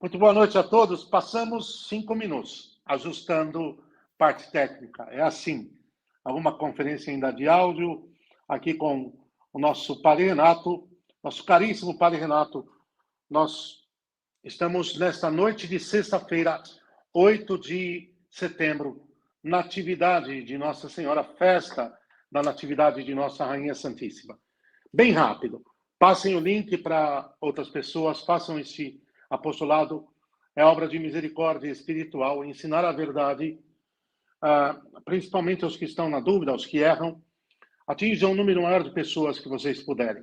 Muito boa noite a todos. Passamos 5 minutos, ajustando parte técnica. É assim, alguma conferência ainda de áudio, aqui com o nosso Padre Renato, nosso caríssimo Padre Renato. Nós estamos nesta noite de sexta-feira, 8 de setembro, Natividade de Nossa Senhora, festa da Natividade de Nossa Rainha Santíssima. Bem rápido, passem o link para outras pessoas, façam esse apostolado, é obra de misericórdia espiritual, ensinar a verdade, principalmente aos que estão na dúvida, aos que erram, atinjam um número maior de pessoas que vocês puderem.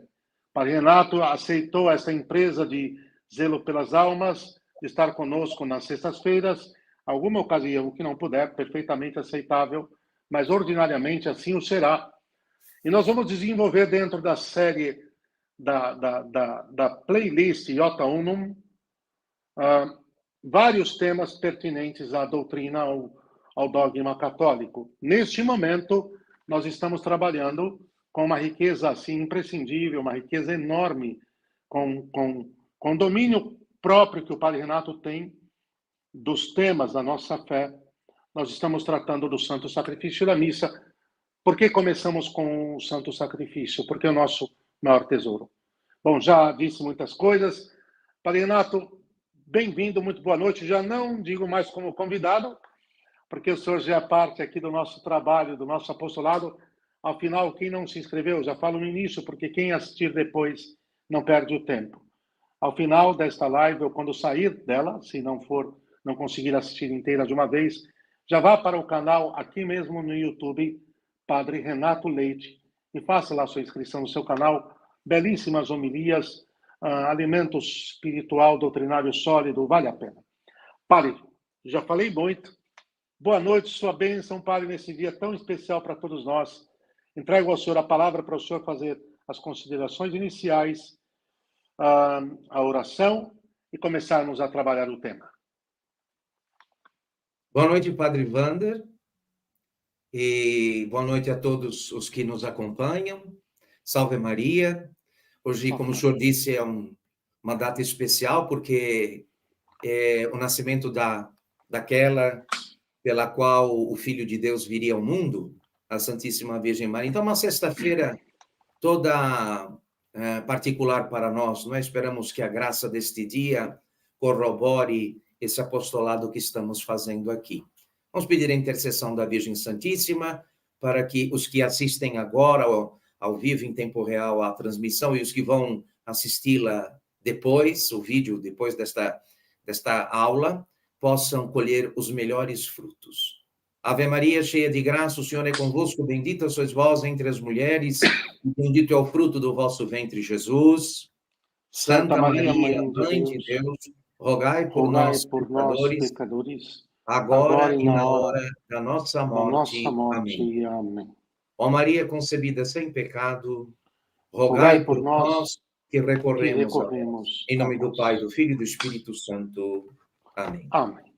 Padre Renato aceitou essa empresa de zelo pelas almas, de estar conosco nas sextas-feiras, alguma ocasião que não puder, perfeitamente aceitável, mas ordinariamente assim o será. E nós vamos desenvolver dentro da série da playlist Iota Unum, vários temas pertinentes à doutrina, ao dogma católico. Neste momento, nós estamos trabalhando com uma riqueza assim imprescindível, uma riqueza enorme, com domínio próprio que o Padre Renato tem dos temas da nossa fé. Nós estamos tratando do Santo Sacrifício da Missa. Por que começamos com o Santo Sacrifício? Porque é o nosso maior tesouro. Bom, já disse muitas coisas. Padre Renato, bem-vindo, muito boa noite. Já não digo mais como convidado, porque o senhor já é parte aqui do nosso trabalho, do nosso apostolado. Afinal, quem não se inscreveu, já falo no início, porque quem assistir depois não perde o tempo. Ao final desta live, ou quando sair dela, se não conseguir assistir inteira de uma vez, já vá para o canal aqui mesmo no YouTube, Padre Renato Leite, e faça lá sua inscrição no seu canal. Belíssimas homilias, alimento espiritual, doutrinário sólido, vale a pena. Padre, já falei muito. Boa noite, sua bênção, Padre, nesse dia tão especial para todos nós. Entrego ao senhor a palavra para o senhor fazer as considerações iniciais, a oração e começarmos a trabalhar o tema. Boa noite, Padre Wander, e boa noite a todos os que nos acompanham. Salve Maria. Hoje, como o senhor disse, é uma data especial, porque é o nascimento daquela pela qual o Filho de Deus viria ao mundo, a Santíssima Virgem Maria. Então, uma sexta-feira toda particular para nós, não é? Esperamos que a graça deste dia corrobore esse apostolado que estamos fazendo aqui. Vamos pedir a intercessão da Virgem Santíssima para que os que assistem agora ao vivo, em tempo real, à transmissão, e os que vão assisti-la depois, o vídeo depois desta aula, possam colher os melhores frutos. Ave Maria, cheia de graça, o Senhor é convosco, bendita sois vós entre as mulheres, e bendito é o fruto do vosso ventre, Jesus. Santa Maria, Mãe de Deus, rogai por nós, pecadores, agora e na hora da nossa morte. Amém. Amém. Ó Maria concebida sem pecado, rogai por nós que recorremos a vós. Em nome do Pai, do Filho e do Espírito Santo. Amém. Amém.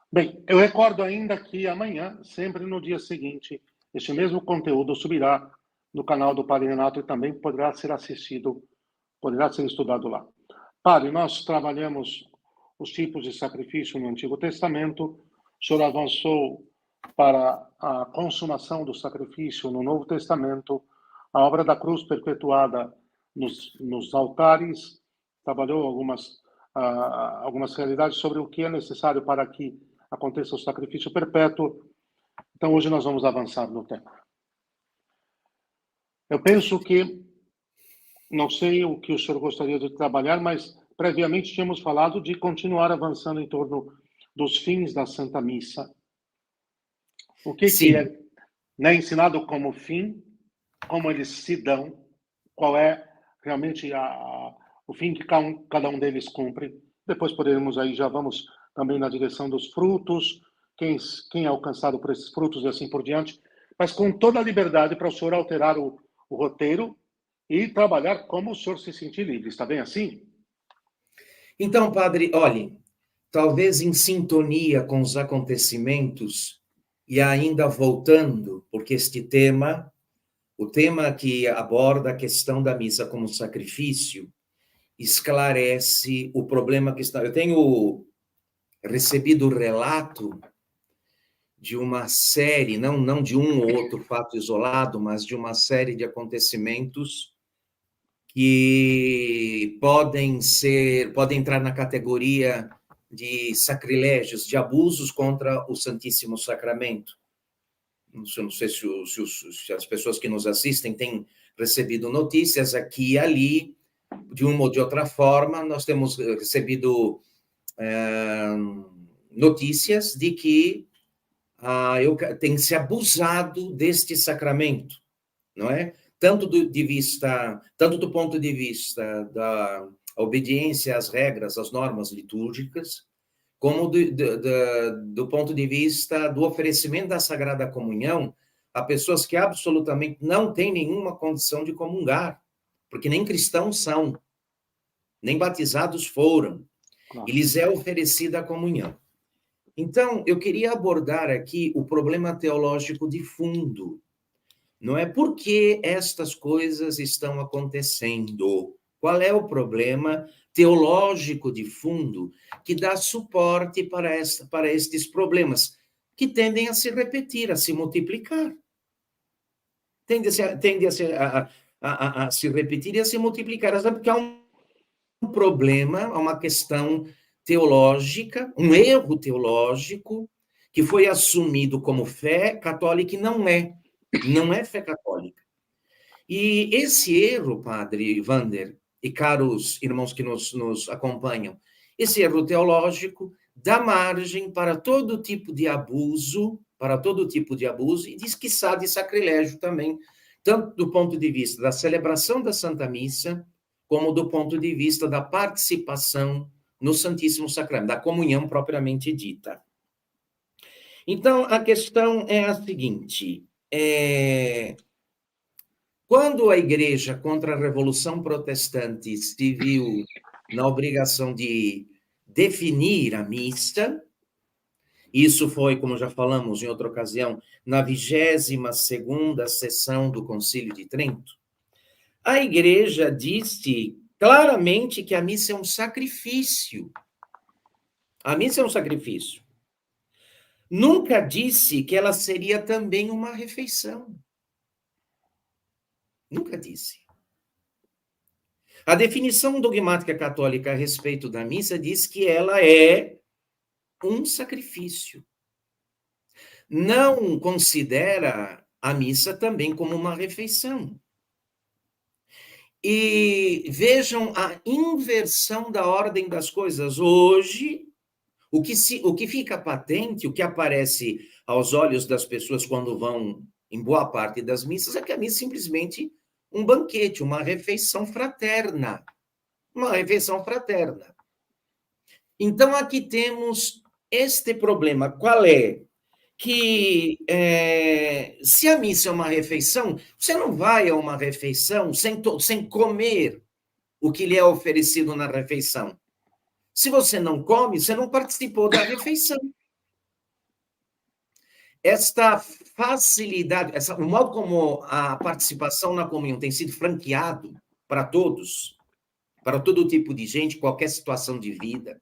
Bem, eu recordo ainda que amanhã, sempre no dia seguinte, este mesmo conteúdo subirá no canal do Padre Renato e também poderá ser assistido, poderá ser estudado lá. Padre, nós trabalhamos os tipos de sacrifício no Antigo Testamento, o senhor avançou para a consumação do sacrifício no Novo Testamento, a obra da cruz perpetuada nos altares, trabalhou algumas realidades sobre o que é necessário para que aconteça o sacrifício perpétuo. Então, hoje nós vamos avançar no tema. Eu penso que, não sei o que o senhor gostaria de trabalhar, mas previamente tínhamos falado de continuar avançando em torno dos fins da Santa Missa. O que é ensinado como fim, como eles se dão, qual é realmente o fim que cada um deles cumpre. Depois poderemos aí, já vamos também na direção dos frutos, quem é alcançado por esses frutos e assim por diante, mas com toda a liberdade para o senhor alterar o roteiro e trabalhar como o senhor se sentir livre. Está bem assim? Então, padre, olhe, talvez em sintonia com os acontecimentos e ainda voltando, porque o tema que aborda a questão da missa como sacrifício, esclarece o problema que está... Eu tenho recebido o relato de uma série, não de um ou outro fato isolado, mas de uma série de acontecimentos que podem entrar na categoria de sacrilégios, de abusos contra o Santíssimo Sacramento. Não sei se as pessoas que nos assistem têm recebido notícias aqui e ali, de uma ou de outra forma. Nós temos recebido notícias de que tem se abusado deste sacramento, não é? Tanto do ponto de vista da obediência às regras, às normas litúrgicas, como do ponto de vista do oferecimento da Sagrada Comunhão a pessoas que absolutamente não têm nenhuma condição de comungar, porque nem cristãos são, nem batizados foram, e lhes é oferecida a comunhão. Então, eu queria abordar aqui o problema teológico de fundo, não é? Por que estas coisas estão acontecendo? Qual é o problema teológico de fundo que dá suporte para estes problemas, que tendem a se repetir, a se multiplicar? Tende a se repetir e a se multiplicar, porque há um problema, há uma questão teológica, um erro teológico, que foi assumido como fé católica e não é fé católica. E esse erro, padre Wander, e caros irmãos que nos acompanham, esse erro teológico dá margem para todo tipo de abuso, e diz que de sacrilégio também, tanto do ponto de vista da celebração da Santa Missa, como do ponto de vista da participação no Santíssimo Sacramento, da comunhão propriamente dita. Então, a questão é a seguinte: quando a Igreja, contra a Revolução Protestante, se viu na obrigação de definir a missa, isso foi, como já falamos em outra ocasião, na 22ª sessão do Concílio de Trento, a Igreja disse claramente que a missa é um sacrifício. A missa é um sacrifício. Nunca disse que ela seria também uma refeição. Nunca disse. A definição dogmática católica a respeito da missa diz que ela é um sacrifício. Não considera a missa também como uma refeição. E vejam a inversão da ordem das coisas. Hoje, o que fica patente, o que aparece aos olhos das pessoas quando vão em boa parte das missas, é que a missa é simplesmente um banquete, uma refeição fraterna. Uma refeição fraterna. Então, aqui temos este problema. Qual é? Que se a missa é uma refeição, você não vai a uma refeição sem comer o que lhe é oferecido na refeição. Se você não come, você não participou da refeição. Esta facilidade, o modo como a participação na comunhão tem sido franqueado para todos, para todo tipo de gente, qualquer situação de vida,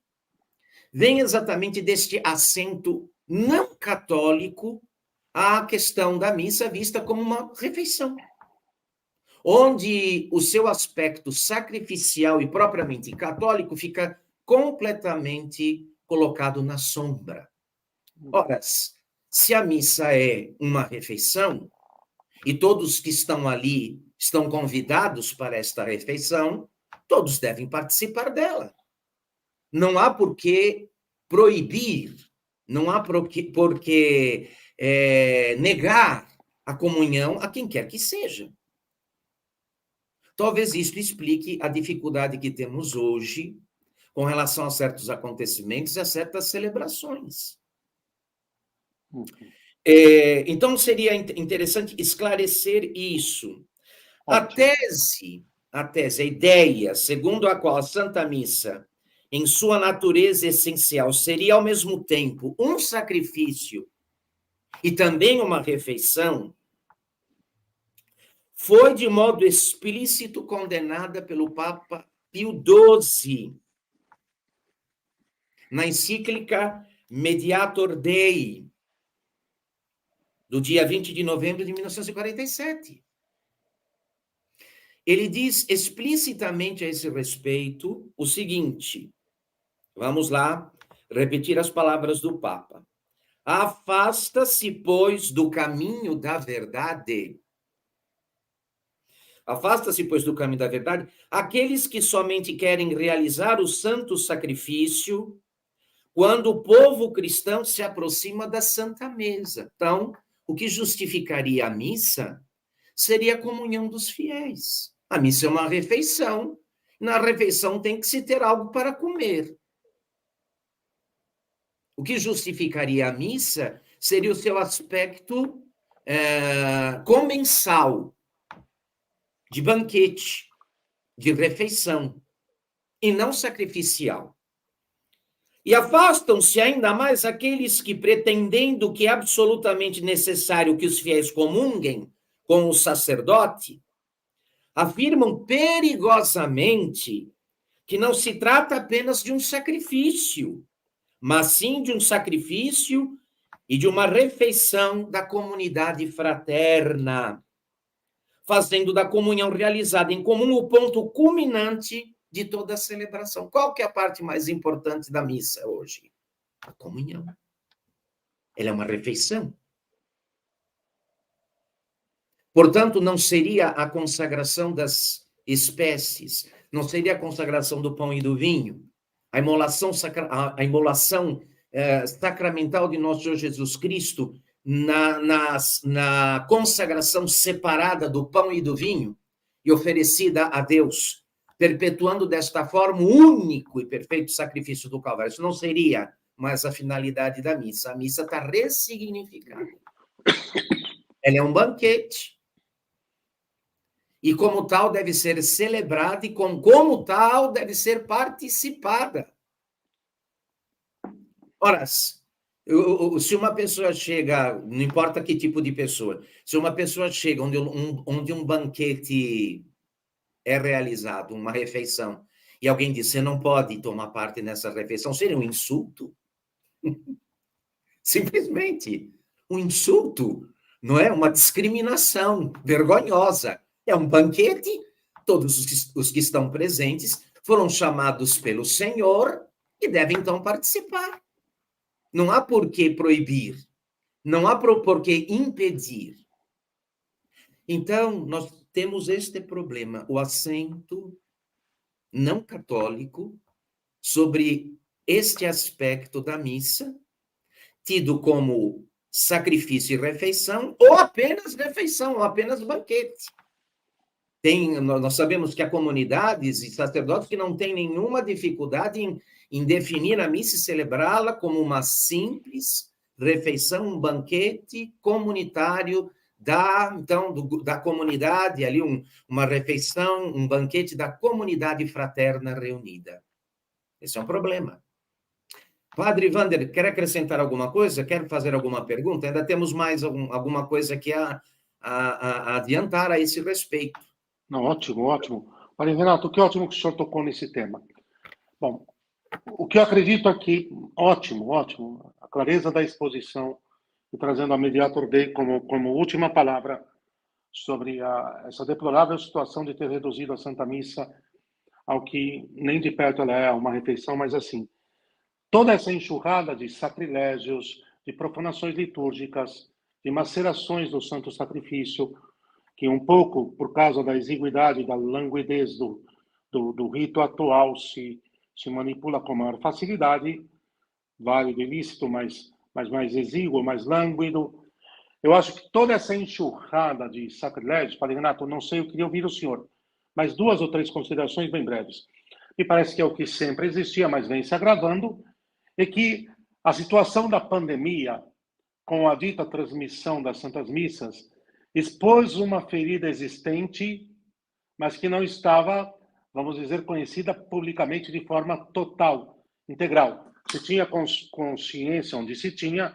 vem exatamente deste acento não católico à questão da missa vista como uma refeição, onde o seu aspecto sacrificial e propriamente católico fica completamente colocado na sombra. Ora, se a missa é uma refeição, e todos que estão ali estão convidados para esta refeição, todos devem participar dela. Não há por que proibir, não há por que negar a comunhão a quem quer que seja. Talvez isso explique a dificuldade que temos hoje com relação a certos acontecimentos e a certas celebrações. Então, seria interessante esclarecer isso. A tese, a ideia, segundo a qual a Santa Missa, em sua natureza essencial, seria ao mesmo tempo um sacrifício e também uma refeição, foi de modo explícito condenada pelo Papa Pio XII, na encíclica Mediator Dei, do dia 20 de novembro de 1947. Ele diz explicitamente a esse respeito o seguinte, vamos lá, repetir as palavras do Papa. Afasta-se, pois, do caminho da verdade. Afasta-se, pois, do caminho da verdade aqueles que somente querem realizar o santo sacrifício quando o povo cristão se aproxima da Santa Mesa. Então, o que justificaria a missa seria a comunhão dos fiéis. A missa é uma refeição. Na refeição tem que se ter algo para comer. O que justificaria a missa seria o seu aspecto comensal, de banquete, de refeição, e não sacrificial. E afastam-se ainda mais aqueles que, pretendendo que é absolutamente necessário que os fiéis comunguem com o sacerdote, afirmam perigosamente que não se trata apenas de um sacrifício, mas sim de um sacrifício e de uma refeição da comunidade fraterna, fazendo da comunhão realizada em comum o ponto culminante de toda a celebração. Qual que é a parte mais importante da missa hoje? A comunhão. Ela é uma refeição. Portanto, não seria a consagração das espécies, não seria a consagração do pão e do vinho, a imolação sacramental de nosso Senhor Jesus Cristo na consagração separada do pão e do vinho e oferecida a Deus, perpetuando desta forma o único e perfeito sacrifício do Calvário. Isso não seria mais a finalidade da missa. A missa está ressignificada. Ela é um banquete. E como tal deve ser celebrada e como tal deve ser participada. Ora, se uma pessoa chega, não importa que tipo de pessoa, se uma pessoa chega onde um banquete é realizado, uma refeição, e alguém diz, você não pode tomar parte nessa refeição, seria um insulto. Simplesmente um insulto, não é? Uma discriminação vergonhosa. É um banquete, todos os que estão presentes foram chamados pelo Senhor e devem então participar. Não há por que proibir, não há por que impedir. Então, nós temos este problema, o acento não católico sobre este aspecto da missa, tido como sacrifício e refeição, ou apenas refeição, ou apenas banquete. Nós sabemos que há comunidades e sacerdotes que não têm nenhuma dificuldade em definir a missa e celebrá-la como uma simples refeição, um banquete comunitário da comunidade, ali uma refeição, um banquete da comunidade fraterna reunida. Esse é um problema. Padre Wander, quer acrescentar alguma coisa? Quer fazer alguma pergunta? Ainda temos mais alguma coisa que a adiantar a esse respeito. Não, ótimo, ótimo. Padre Renato, que ótimo que o senhor tocou nesse tema. Bom, o que eu acredito aqui, ótimo, ótimo, a clareza da exposição e trazendo a Mediator Dei como última palavra sobre essa deplorável situação de ter reduzido a Santa Missa ao que nem de perto ela é uma refeição, mas assim, toda essa enxurrada de sacrilégios, de profanações litúrgicas, de macerações do Santo Sacrifício, que um pouco, por causa da exiguidade, da languidez do rito atual, se manipula com maior facilidade, válido, ilícito, mas mais exíguo, mais lânguido. Eu acho que toda essa enxurrada de sacrilégios, Padre Renato, não sei, eu queria ouvir o senhor, mas 2 ou 3 considerações bem breves. Me parece que é o que sempre existia, mas vem se agravando, é que a situação da pandemia, com a dita transmissão das Santas Missas, expôs uma ferida existente, mas que não estava, vamos dizer, conhecida publicamente de forma total, integral. Se tinha consciência, onde se tinha,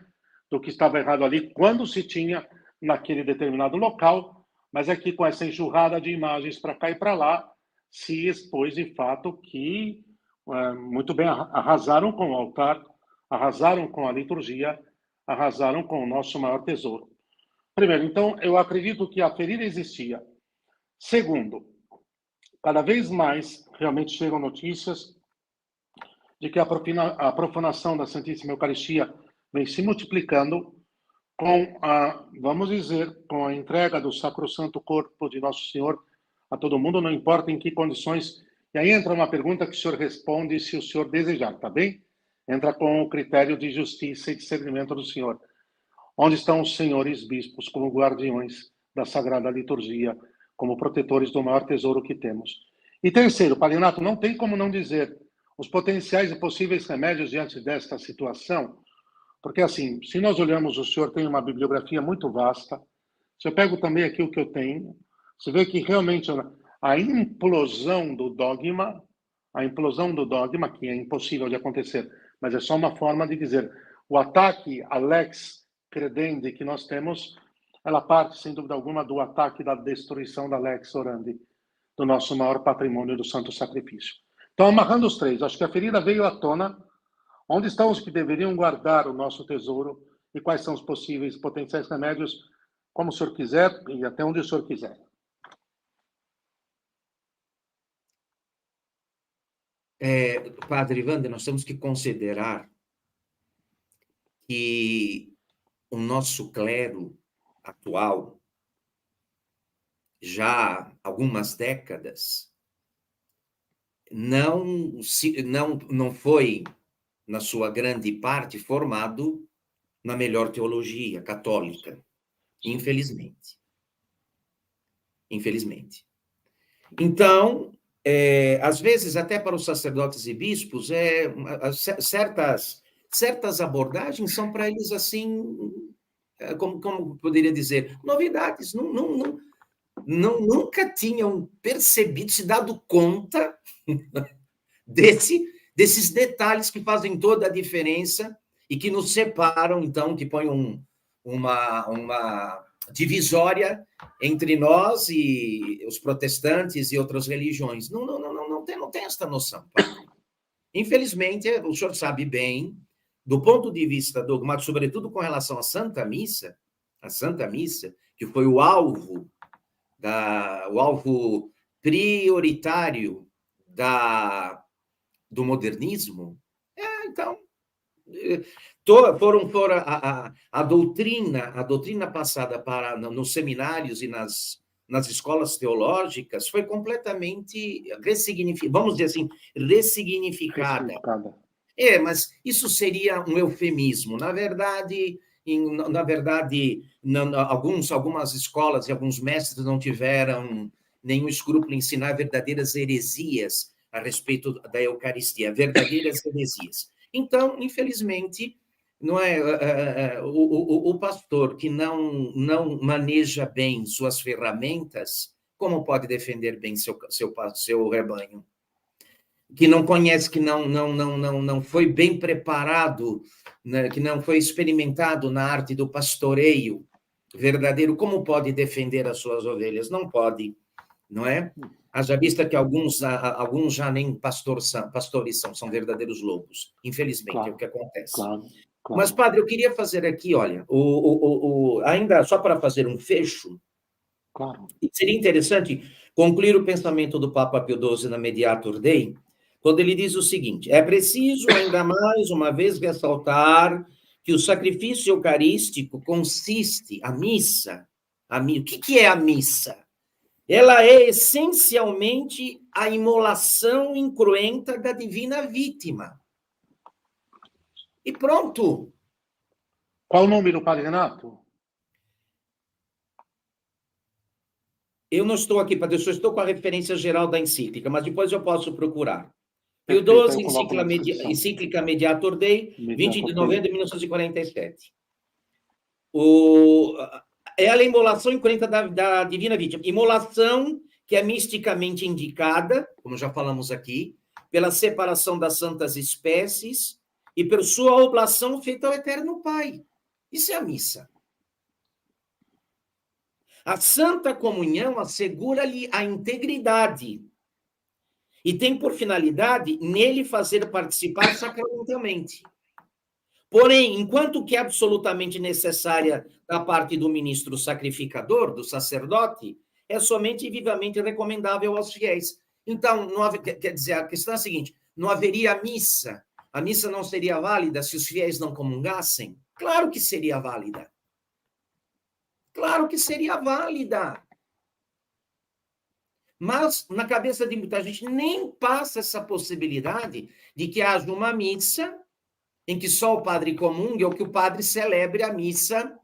do que estava errado ali, quando se tinha, naquele determinado local, mas aqui com essa enxurrada de imagens para cá e para lá, se expôs de fato que, muito bem, arrasaram com o altar, arrasaram com a liturgia, arrasaram com o nosso maior tesouro. Primeiro, então, eu acredito que a ferida existia. Segundo, cada vez mais realmente chegam notícias de que a profanação da Santíssima Eucaristia vem se multiplicando com vamos dizer, com a entrega do sacrossanto corpo de Nosso Senhor a todo mundo, não importa em que condições. E aí entra uma pergunta que o senhor responde se o senhor desejar, tá bem? Entra com o critério de justiça e discernimento do senhor. Onde estão os senhores bispos como guardiões da Sagrada Liturgia, como protetores do maior tesouro que temos? E terceiro, Padre Renato, não tem como não dizer os potenciais e possíveis remédios diante desta situação, porque assim, se nós olhamos, o senhor tem uma bibliografia muito vasta, se eu pego também aqui o que eu tenho, você vê que realmente a implosão do dogma, que é impossível de acontecer, mas é só uma forma de dizer, o ataque à lex credendi que nós temos, ela parte, sem dúvida alguma, do ataque da destruição da lex orandi, do nosso maior patrimônio do santo sacrifício. Então, amarrando os três, acho que a ferida veio à tona. Onde estão os que deveriam guardar o nosso tesouro e quais são os possíveis potenciais remédios, como o senhor quiser e até onde o senhor quiser. Padre Wander, nós temos que considerar que o nosso clero atual, já há algumas décadas, não foi, na sua grande parte, formado na melhor teologia católica, infelizmente. Infelizmente. Então, às vezes, até para os sacerdotes e bispos, certas abordagens são para eles, assim, como poderia dizer, novidades. Nunca tinham percebido, se dado conta desses detalhes que fazem toda a diferença e que nos separam, então, que põem uma divisória entre nós e os protestantes e outras religiões. Não tem esta noção, padre. Infelizmente, o senhor sabe bem, do ponto de vista dogmático, sobretudo com relação à Santa Missa, que foi o alvo prioritário do modernismo, então, a doutrina passada nos seminários e nas escolas teológicas foi completamente vamos dizer assim, ressignificada. Mas isso seria um eufemismo. Na verdade, algumas escolas e alguns mestres não tiveram nenhum escrúpulo em ensinar verdadeiras heresias a respeito da Eucaristia, verdadeiras heresias. Então, infelizmente, não é o pastor que não maneja bem suas ferramentas, como pode defender bem seu rebanho? Que não conhece, que não foi bem preparado, né, que não foi experimentado na arte do pastoreio verdadeiro, como pode defender as suas ovelhas? Não pode, não é? Haja vista que alguns já nem pastores são verdadeiros lobos. Infelizmente, claro, é o que acontece. Claro. Mas, padre, eu queria fazer aqui, olha, ainda só para fazer um fecho, claro. Seria interessante concluir o pensamento do Papa Pio XII na Mediator Dei, quando ele diz o seguinte: é preciso, ainda mais uma vez, ressaltar que o sacrifício eucarístico consiste, a missa, o que é a missa? Ela é essencialmente a imolação incruenta da divina vítima. E pronto. Qual o nome do Padre Renato? Eu não estou aqui, Padre, eu só estou com a referência geral da encíclica, mas depois eu posso procurar. Pio XII, encíclica Mediator Dei, 20 de novembro de 1947. É a imolação incruenta da divina vítima. Imolação que é misticamente indicada, como já falamos aqui, pela separação das santas espécies e por sua oblação feita ao Eterno Pai. Isso é a missa. A Santa Comunhão assegura-lhe a integridade e tem por finalidade nele fazer participar sacramentalmente. Porém, enquanto que é absolutamente necessária da parte do ministro sacrificador, do sacerdote, é somente vivamente recomendável aos fiéis. Então, quer dizer, a questão é a seguinte, não haveria missa, a missa não seria válida se os fiéis não comungassem? Claro que seria válida. Claro que seria válida. Mas, na cabeça de muita gente, nem passa essa possibilidade de que haja uma missa em que só o padre comungue ou que o padre celebre a missa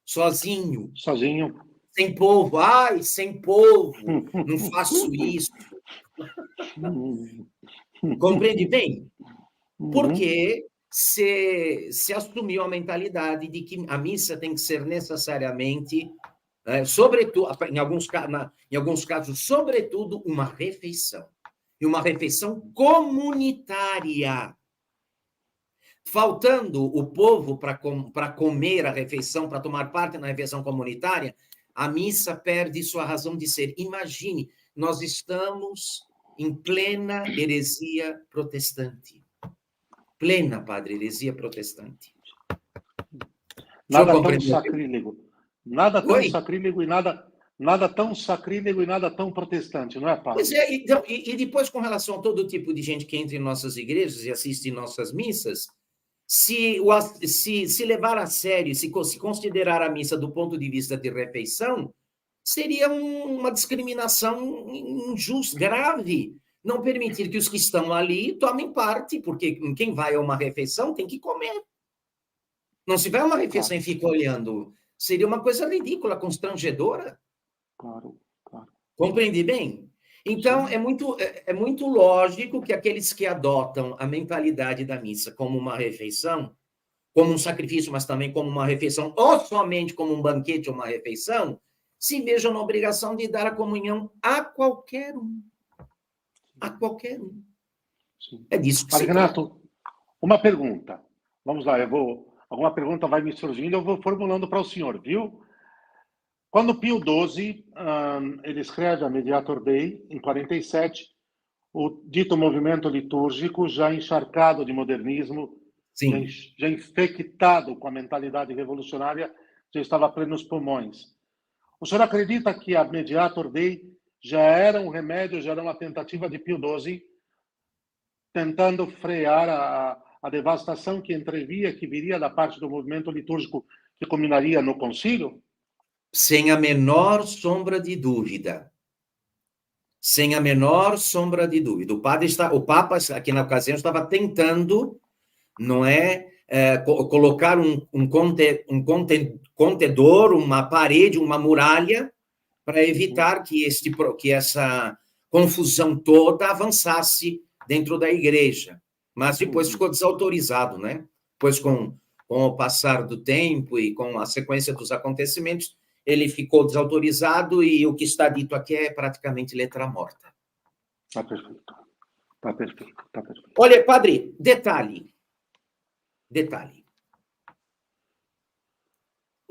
sozinho. Sozinho. Sem povo. Ai, sem povo. Não faço isso. Compreende bem? Porque se assumiu a mentalidade de que a missa tem que ser necessariamente, sobretudo, em alguns casos, sobretudo, uma refeição. E uma refeição comunitária. Faltando o povo para comer a refeição, para tomar parte na refeição comunitária, a missa perde sua razão de ser. Imagine, nós estamos em plena heresia protestante. Plena, padre, heresia protestante. Nada tão sacrílego. Nada tão sacrílego e nada tão sacrílego e nada tão protestante, não é, padre? Pois é, então, e depois, com relação a todo tipo de gente que entra em nossas igrejas e assiste nossas missas, se levar a sério, se considerar a missa do ponto de vista de refeição, seria uma discriminação injusta, grave. Não permitir que os que estão ali tomem parte, porque quem vai a uma refeição tem que comer. Não se vai a uma refeição e fica olhando. Seria uma coisa ridícula, constrangedora. Claro. Compreende bem? Então, é muito lógico que aqueles que adotam a mentalidade da missa como uma refeição, como um sacrifício, mas também como uma refeição, ou somente como um banquete ou uma refeição, se vejam na obrigação de dar a comunhão a qualquer um. A qualquer um. Sim. É disso que se trata. Renato, uma pergunta. Vamos lá, alguma pergunta vai me surgindo, eu vou formulando para o senhor, viu? Quando Pio XII, ele escreve a Mediator Dei, em 47, o dito movimento litúrgico, já encharcado de modernismo, já infectado com a mentalidade revolucionária, já estava pleno nos pulmões. O senhor acredita que a Mediator Dei já era um remédio, já era uma tentativa de Pio XII, tentando frear a devastação que entrevia, que viria da parte do movimento litúrgico que culminaria no concílio? Sem a menor sombra de dúvida. Sem a menor sombra de dúvida. O Papa, aqui na ocasião, estava tentando, não é, colocar um contedor, uma parede, uma muralha, para evitar que essa confusão toda avançasse dentro da igreja. Mas depois ficou desautorizado, né? Depois, com o passar do tempo e com a sequência dos acontecimentos, ele ficou desautorizado e o que está dito aqui é praticamente letra morta. Está perfeito. Está perfeito. Olha, padre, detalhe.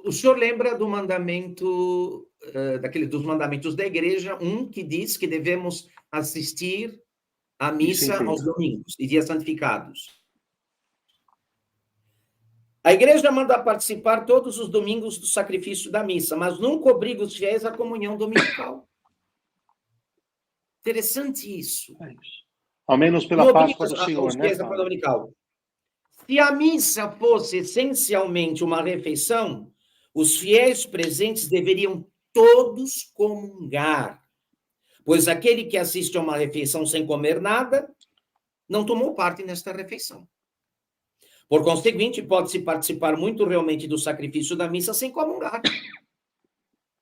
O senhor lembra do mandamento, dos mandamentos da igreja, que diz que devemos assistir à missa aos domingos e dias santificados. A igreja manda participar todos os domingos do sacrifício da missa, mas nunca obriga os fiéis à comunhão dominical. Interessante isso. É isso. Ao menos pela Páscoa do Senhor, né? Dominical. Se a missa fosse essencialmente uma refeição, os fiéis presentes deveriam todos comungar, pois aquele que assiste a uma refeição sem comer nada não tomou parte nesta refeição. Por conseguinte, pode-se participar muito realmente do sacrifício da missa sem comungar.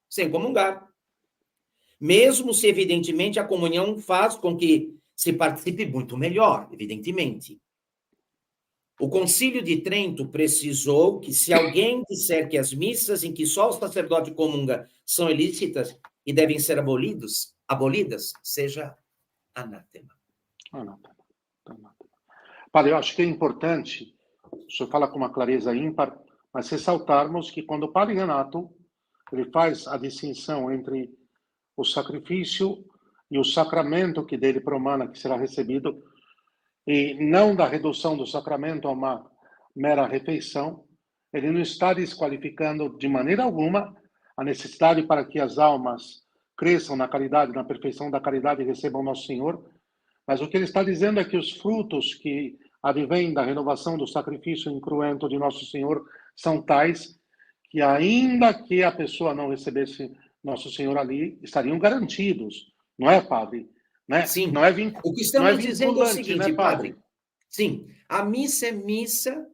Sem comungar. Mesmo se, evidentemente, a comunhão faz com que se participe muito melhor, evidentemente. O Concílio de Trento precisou que, se alguém disser que as missas em que só o sacerdote comunga são ilícitas e devem ser abolidas, seja anátema. Padre, eu acho que é importante, o senhor fala com uma clareza ímpar, mas ressaltarmos que quando o Padre Renato ele faz a distinção entre o sacrifício e o sacramento que dele promana, que será recebido, e não da redução do sacramento a uma mera refeição, ele não está desqualificando de maneira alguma a necessidade para que as almas cresçam na caridade, na perfeição da caridade e recebam Nosso Senhor, mas o que ele está dizendo é que os frutos que advêm da renovação do sacrifício incruento de Nosso Senhor são tais que, ainda que a pessoa não recebesse Nosso Senhor ali, estariam garantidos, não é, padre? Né? Sim. Não é O que estamos dizendo é o seguinte, né, padre? Sim, a missa é missa,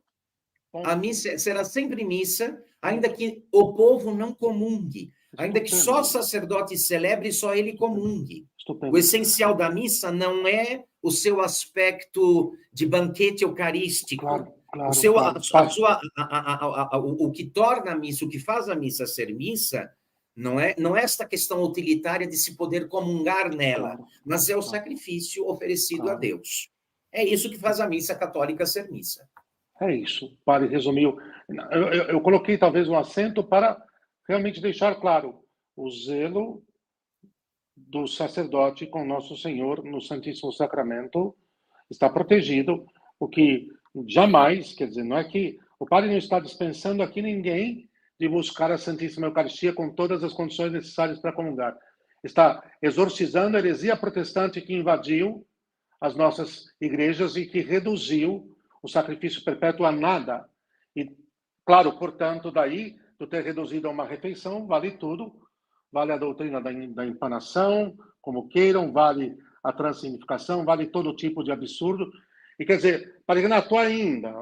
a missa será sempre missa, ainda que o povo não comungue, ainda que só o sacerdote celebre, só ele comungue. O essencial da missa não é o seu aspecto de banquete eucarístico. O que torna a missa, o que faz a missa ser missa, não é esta questão utilitária de se poder comungar nela, mas é o sacrifício oferecido a Deus. É isso que faz a missa católica ser missa. É isso, o padre resumiu. Eu coloquei talvez um acento para realmente deixar claro o zelo do sacerdote com Nosso Senhor no Santíssimo Sacramento está protegido, o que jamais, quer dizer, não é que o padre não está dispensando aqui ninguém de buscar a Santíssima Eucaristia com todas as condições necessárias para comungar. Está exorcizando a heresia protestante que invadiu as nossas igrejas e que reduziu o sacrifício perpétuo a nada. E, claro, portanto, daí, do ter reduzido a uma refeição, vale tudo. Vale a doutrina da empanação, como queiram, vale a transsignificação, vale todo tipo de absurdo. E, quer dizer, Padre Renato, ainda,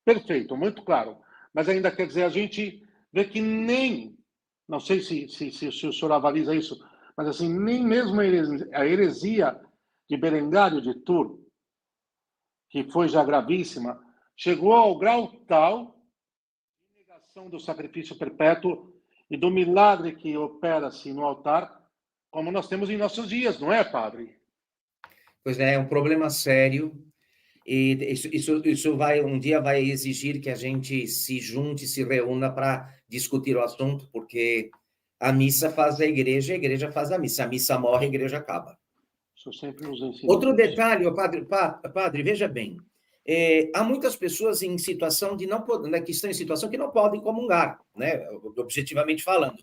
perfeito, muito claro, mas ainda, quer dizer, a gente vê que nem, não sei se o senhor avaliza isso, mas assim, nem mesmo a heresia de Berengário de Tours, que foi já gravíssima, chegou ao grau tal de negação do sacrifício perpétuo e do milagre que opera-se no altar, como nós temos em nossos dias, não é, padre? Pois é um problema sério, e isso um dia vai exigir que a gente se junte, se reúna para discutir o assunto, porque a missa faz a igreja faz a missa morre, a igreja acaba. Sempre nos ensina. Outro detalhe, padre, veja bem, há muitas pessoas em situação de não poder, né, que estão em situação que não podem comungar, né, objetivamente falando.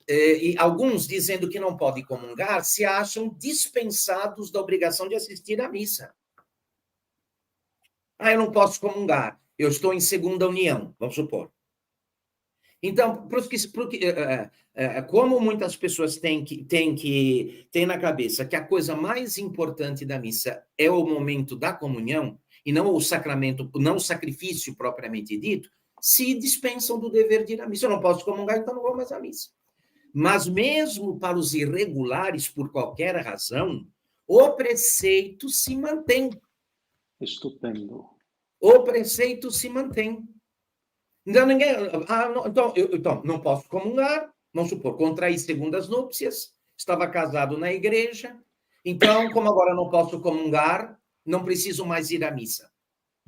E alguns, dizendo que não podem comungar, se acham dispensados da obrigação de assistir à missa. Eu não posso comungar, eu estou em segunda união, vamos supor. Então, como muitas pessoas têm na cabeça que a coisa mais importante da missa é o momento da comunhão, e não o sacramento, não o sacrifício propriamente dito, se dispensam do dever de ir à missa. Eu não posso comungar, então não vou mais à missa. Mas mesmo para os irregulares, por qualquer razão, o preceito se mantém. Estupendo. O preceito se mantém. Então, então, não posso comungar, vamos supor, contraí segundas núpcias, estava casado na igreja, então, como agora não posso comungar, não preciso mais ir à missa.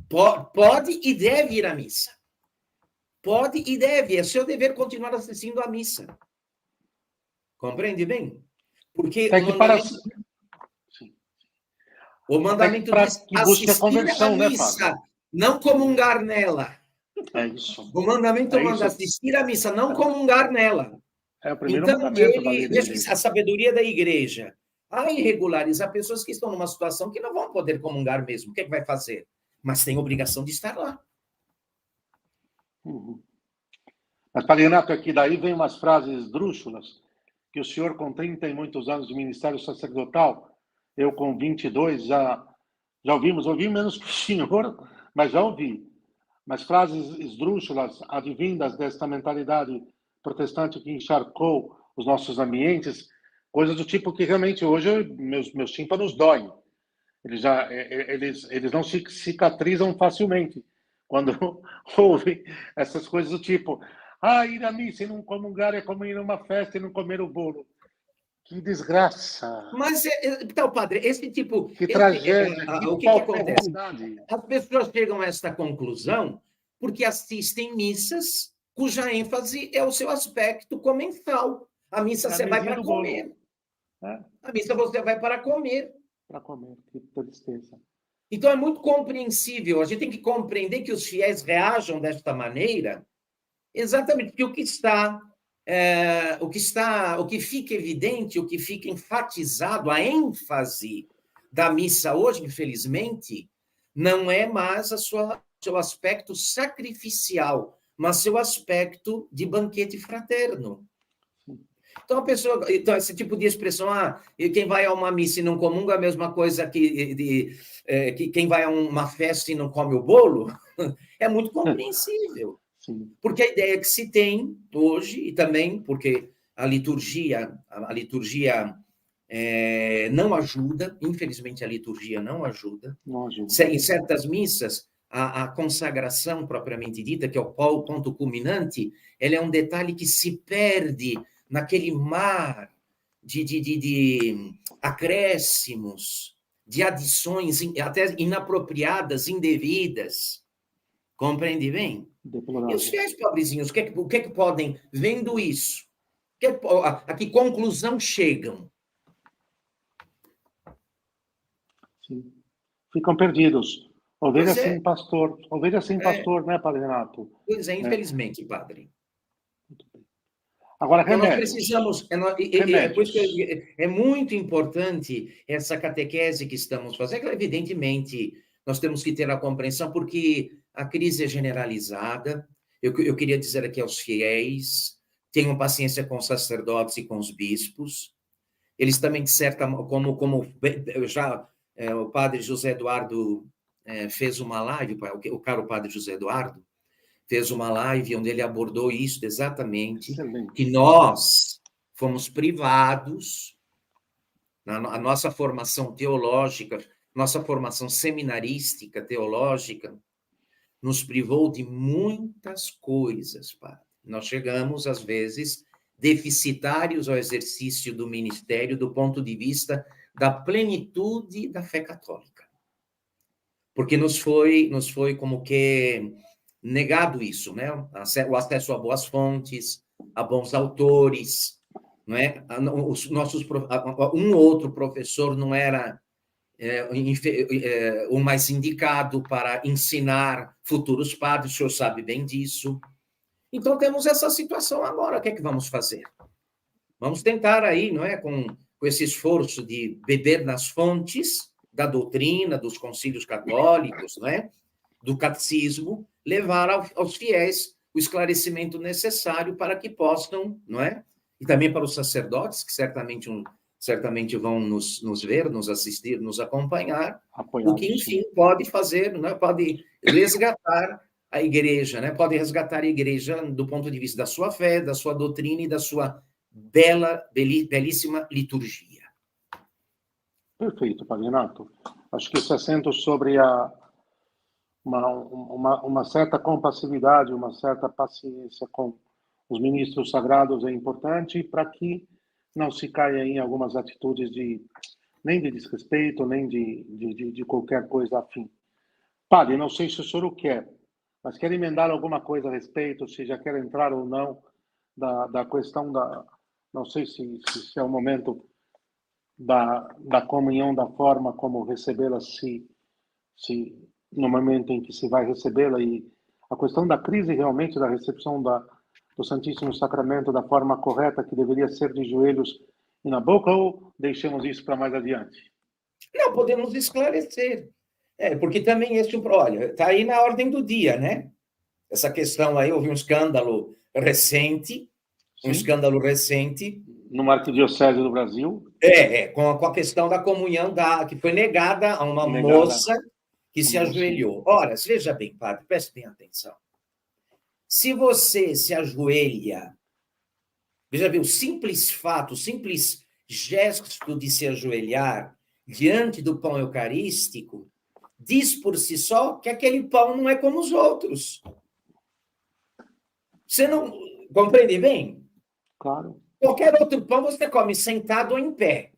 Pode e deve ir à missa. Pode e deve, é seu dever continuar assistindo à missa. Compreende bem? Porque o mandamento diz assistir à missa, não comungar nela. É isso. O mandamento manda assistir à missa, não comungar nela. É o primeiro mandamento da lei. Veja a sabedoria da igreja. Há irregulares, há pessoas que estão numa situação que não vão poder comungar mesmo. O que é que vai fazer? Mas tem obrigação de estar lá. Mas, Padre Renato, aqui daí vem umas frases esdrúxulas que o senhor, com 30 e muitos anos de ministério sacerdotal, eu com 22, já ouvi menos que o senhor, mas já ouvi. Mas frases esdrúxulas, advindas desta mentalidade protestante que encharcou os nossos ambientes, coisas do tipo que realmente hoje meus tímpanos doem. Eles não se cicatrizam facilmente quando ouvem essas coisas do tipo: ir à missa e não comungar é como ir a uma festa e não comer o bolo. Que desgraça! Mas, então, padre, esse tipo... Que tragédia! O que acontece? As pessoas chegam a esta conclusão porque assistem missas cuja ênfase é o seu aspecto comensal. A missa você vai para comer. É, A missa você vai para comer. para comer, que tristeza. Então é muito compreensível. A gente tem que compreender que os fiéis reajam desta maneira, exatamente porque o que fica evidente, o que fica enfatizado, a ênfase da missa hoje, infelizmente, não é mais seu aspecto sacrificial, mas seu aspecto de banquete fraterno. Então, então, esse tipo de expressão, e quem vai a uma missa e não comunga a mesma coisa que quem vai a uma festa e não come o bolo, é muito compreensível. Sim. Porque a ideia que se tem hoje, e também porque a liturgia não ajuda, infelizmente a liturgia não ajuda. Não ajuda. Em certas missas, a consagração propriamente dita, que é o ponto culminante, ela é um detalhe que se perde naquele mar de acréscimos, de adições até inapropriadas, indevidas. Compreende bem? Deplorável. E os fiéis pobrezinhos, o que é que podem, vendo isso, a que conclusão chegam? Sim. Ficam perdidos. Ovelha sem pastor. Ovelha sem pastor, né, Padre Renato? Pois é, infelizmente, padre. Muito bem. Agora, então, remédios. nós precisamos, é por isso que é muito importante essa catequese que estamos fazendo. Evidentemente, nós temos que ter a compreensão, porque a crise é generalizada. Eu queria dizer aqui aos fiéis, tenham paciência com os sacerdotes e com os bispos. Eles também, de certa como já o padre José Eduardo fez uma live, o caro padre José Eduardo, fez uma live onde ele abordou isso exatamente, Excelente. que nós fomos privados, a nossa formação teológica, nossa formação seminarística, teológica, nos privou de muitas coisas, padre. Nós chegamos, às vezes, deficitários ao exercício do ministério do ponto de vista da plenitude da fé católica. Porque nos foi como que negado isso, né? O acesso a boas fontes, a bons autores, não é? Um outro professor não era o mais indicado para ensinar futuros padres, o senhor sabe bem disso. Então, temos essa situação agora, o que é que vamos fazer? Vamos tentar aí, não é, com esse esforço de beber nas fontes da doutrina, dos concílios católicos, não é? Do catecismo, levar aos fiéis o esclarecimento necessário para que possam, não é? E também para os sacerdotes, que certamente vão nos ver, nos assistir, nos acompanhar, o que, enfim, pode fazer, né? Pode resgatar a igreja, né? Pode resgatar a igreja do ponto de vista da sua fé, da sua doutrina e da sua belíssima liturgia. Perfeito, Padre Renato. Acho que esse acento sobre uma certa compassividade, uma certa paciência com os ministros sagrados é importante para que não se caia em algumas atitudes nem de desrespeito, nem de qualquer coisa afim. Padre, não sei se o senhor o quer, mas quer emendar alguma coisa a respeito, se já quer entrar ou não, da questão não sei se é o momento da comunhão, da forma como recebê-la, se no momento em que se vai recebê-la, e a questão da crise realmente da recepção do Santíssimo Sacramento da forma correta, que deveria ser de joelhos e na boca, ou deixemos isso para mais adiante? Não, podemos esclarecer. Porque também olha, está aí na ordem do dia, né? Essa questão aí, houve um escândalo recente, numa arquidiocese do Brasil. Com a questão da comunhão que foi negada a uma moça que se ajoelhou. Ora, veja bem, padre, preste bem atenção. Se você se ajoelha, veja bem, o simples fato, o simples gesto de se ajoelhar diante do pão eucarístico diz por si só que aquele pão não é como os outros. Você não compreende bem? Claro. Qualquer outro pão você come sentado ou em pé.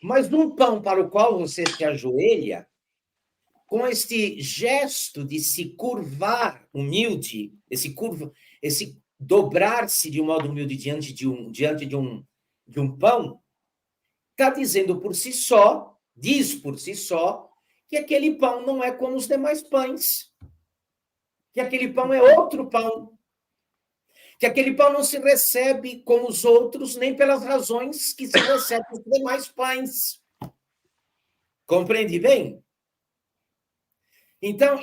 Mas um pão para o qual você se ajoelha, com este gesto de se curvar humilde, esse dobrar-se de um modo humilde diante de de um pão, está dizendo por si só, diz por si só, que aquele pão não é como os demais pães. Que aquele pão é outro pão. Que aquele pão não se recebe como os outros, nem pelas razões que se recebe os demais pães. Compreende bem? Então,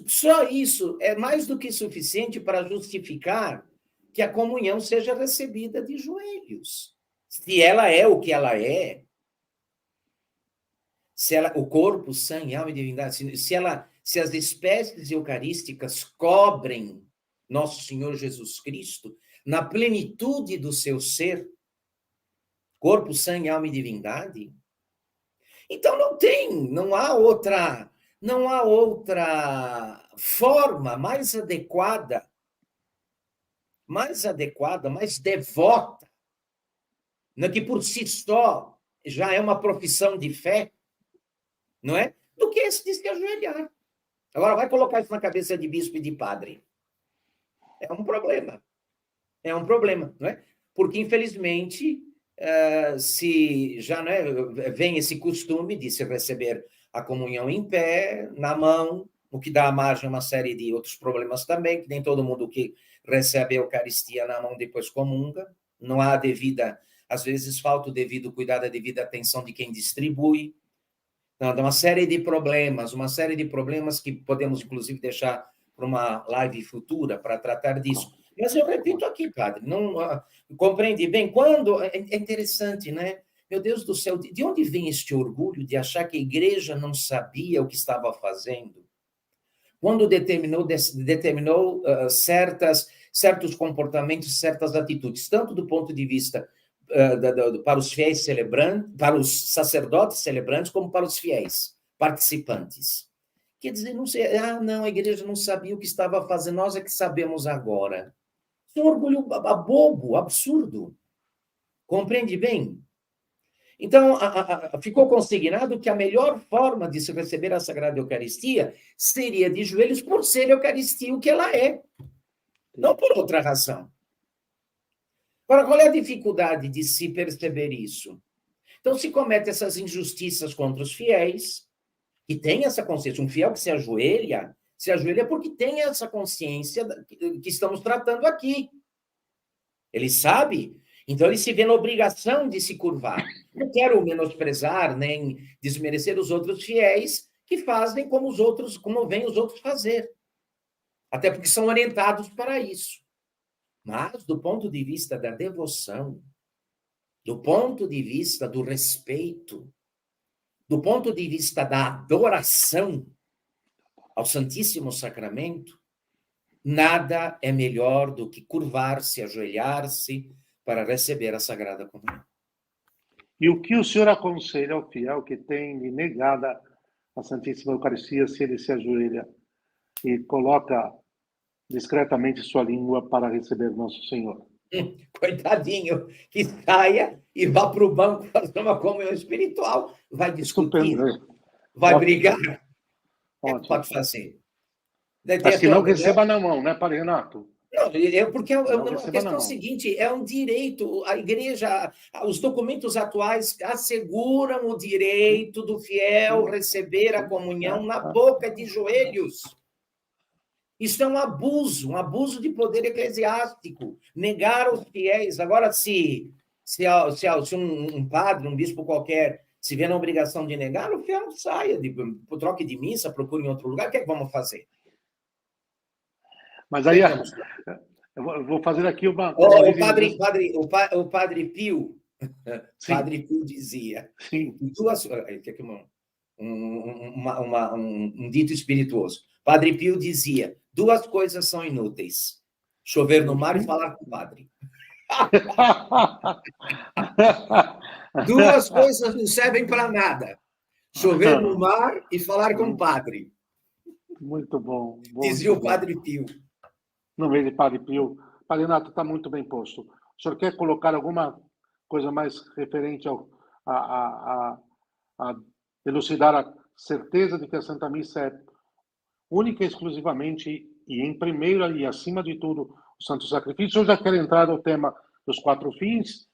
só isso é mais do que suficiente para justificar que a comunhão seja recebida de joelhos. Se ela é o que ela é, o corpo, sangue, alma e divindade, se as espécies eucarísticas cobrem nosso Senhor Jesus Cristo na plenitude do seu ser, corpo, sangue, alma e divindade, então não há outra forma mais adequada, mais devota, que por si só já é uma profissão de fé, não é? Do que esse de se ajoelhar. Agora, vai colocar isso na cabeça de bispo e de padre. É um problema, não é? Porque, infelizmente, se já vem esse costume de se receber a comunhão em pé, na mão, o que dá margem a uma série de outros problemas também, que nem todo mundo que recebe a Eucaristia na mão depois comunga, não há às vezes falta o devido cuidado, a devida atenção de quem distribui. Então, uma série de problemas que podemos, inclusive, deixar para uma live futura para tratar disso. Mas eu repito aqui, padre, não compreende bem? É interessante, né? Meu Deus do céu, de onde vem este orgulho de achar que a igreja não sabia o que estava fazendo? Quando determinou certos comportamentos, certas atitudes, tanto do ponto de vista para os fiéis celebrantes, para os sacerdotes celebrantes, como para os fiéis participantes. Quer dizer, não sei, não, a igreja não sabia o que estava fazendo, nós é que sabemos agora. Isso é um orgulho bobo, absurdo. Compreende bem? Então, ficou consignado que a melhor forma de se receber a Sagrada Eucaristia seria de joelhos por ser a Eucaristia o que ela é, não por outra razão. Agora, qual é a dificuldade de se perceber isso? Então, se comete essas injustiças contra os fiéis, que tem essa consciência. Um fiel que se ajoelha porque tem essa consciência que estamos tratando aqui. Ele sabe, então ele se vê na obrigação de se curvar. Não quero menosprezar, nem desmerecer os outros fiéis que fazem como veem os outros fazer. Até porque são orientados para isso. Mas, do ponto de vista da devoção, do ponto de vista do respeito, do ponto de vista da adoração ao Santíssimo Sacramento, nada é melhor do que curvar-se, ajoelhar-se para receber a Sagrada Comunhão. E o que o senhor aconselha ao fiel que tem negada a Santíssima Eucaristia se ele se ajoelha e coloca discretamente sua língua para receber Nosso Senhor? Coitadinho, que saia e vá para o banco fazer uma comunhão espiritual, vai discutir, vai Ótimo. Brigar. Ótimo. Pode fazer. Mas que não receba na mão, né, Padre Renato? Não, porque a questão é o seguinte, é um direito, a igreja, os documentos atuais asseguram o direito do fiel receber a comunhão na boca de joelhos. Isso é um abuso de poder eclesiástico, negar aos fiéis. Agora, se um padre, um bispo qualquer, se vê na obrigação de negar, o fiel saia, troque de missa, procure em outro lugar, o que é que vamos fazer? Mas aí, eu vou fazer aqui uma... O Padre Pio, Padre Pio dizia, um dito espirituoso, Padre Pio dizia, 2 coisas são inúteis, chover no mar e falar com o padre. 2 coisas não servem para nada, chover no mar e falar com o padre. Muito bom. Dizia o Padre Pio. No meio de Padre Pio. Padre Renato, está muito bem posto. O senhor quer colocar alguma coisa mais referente a elucidar a certeza de que a Santa Missa é única e exclusivamente e em primeiro e acima de tudo o Santo Sacrifício? Eu já quero entrar no tema dos 4 fins,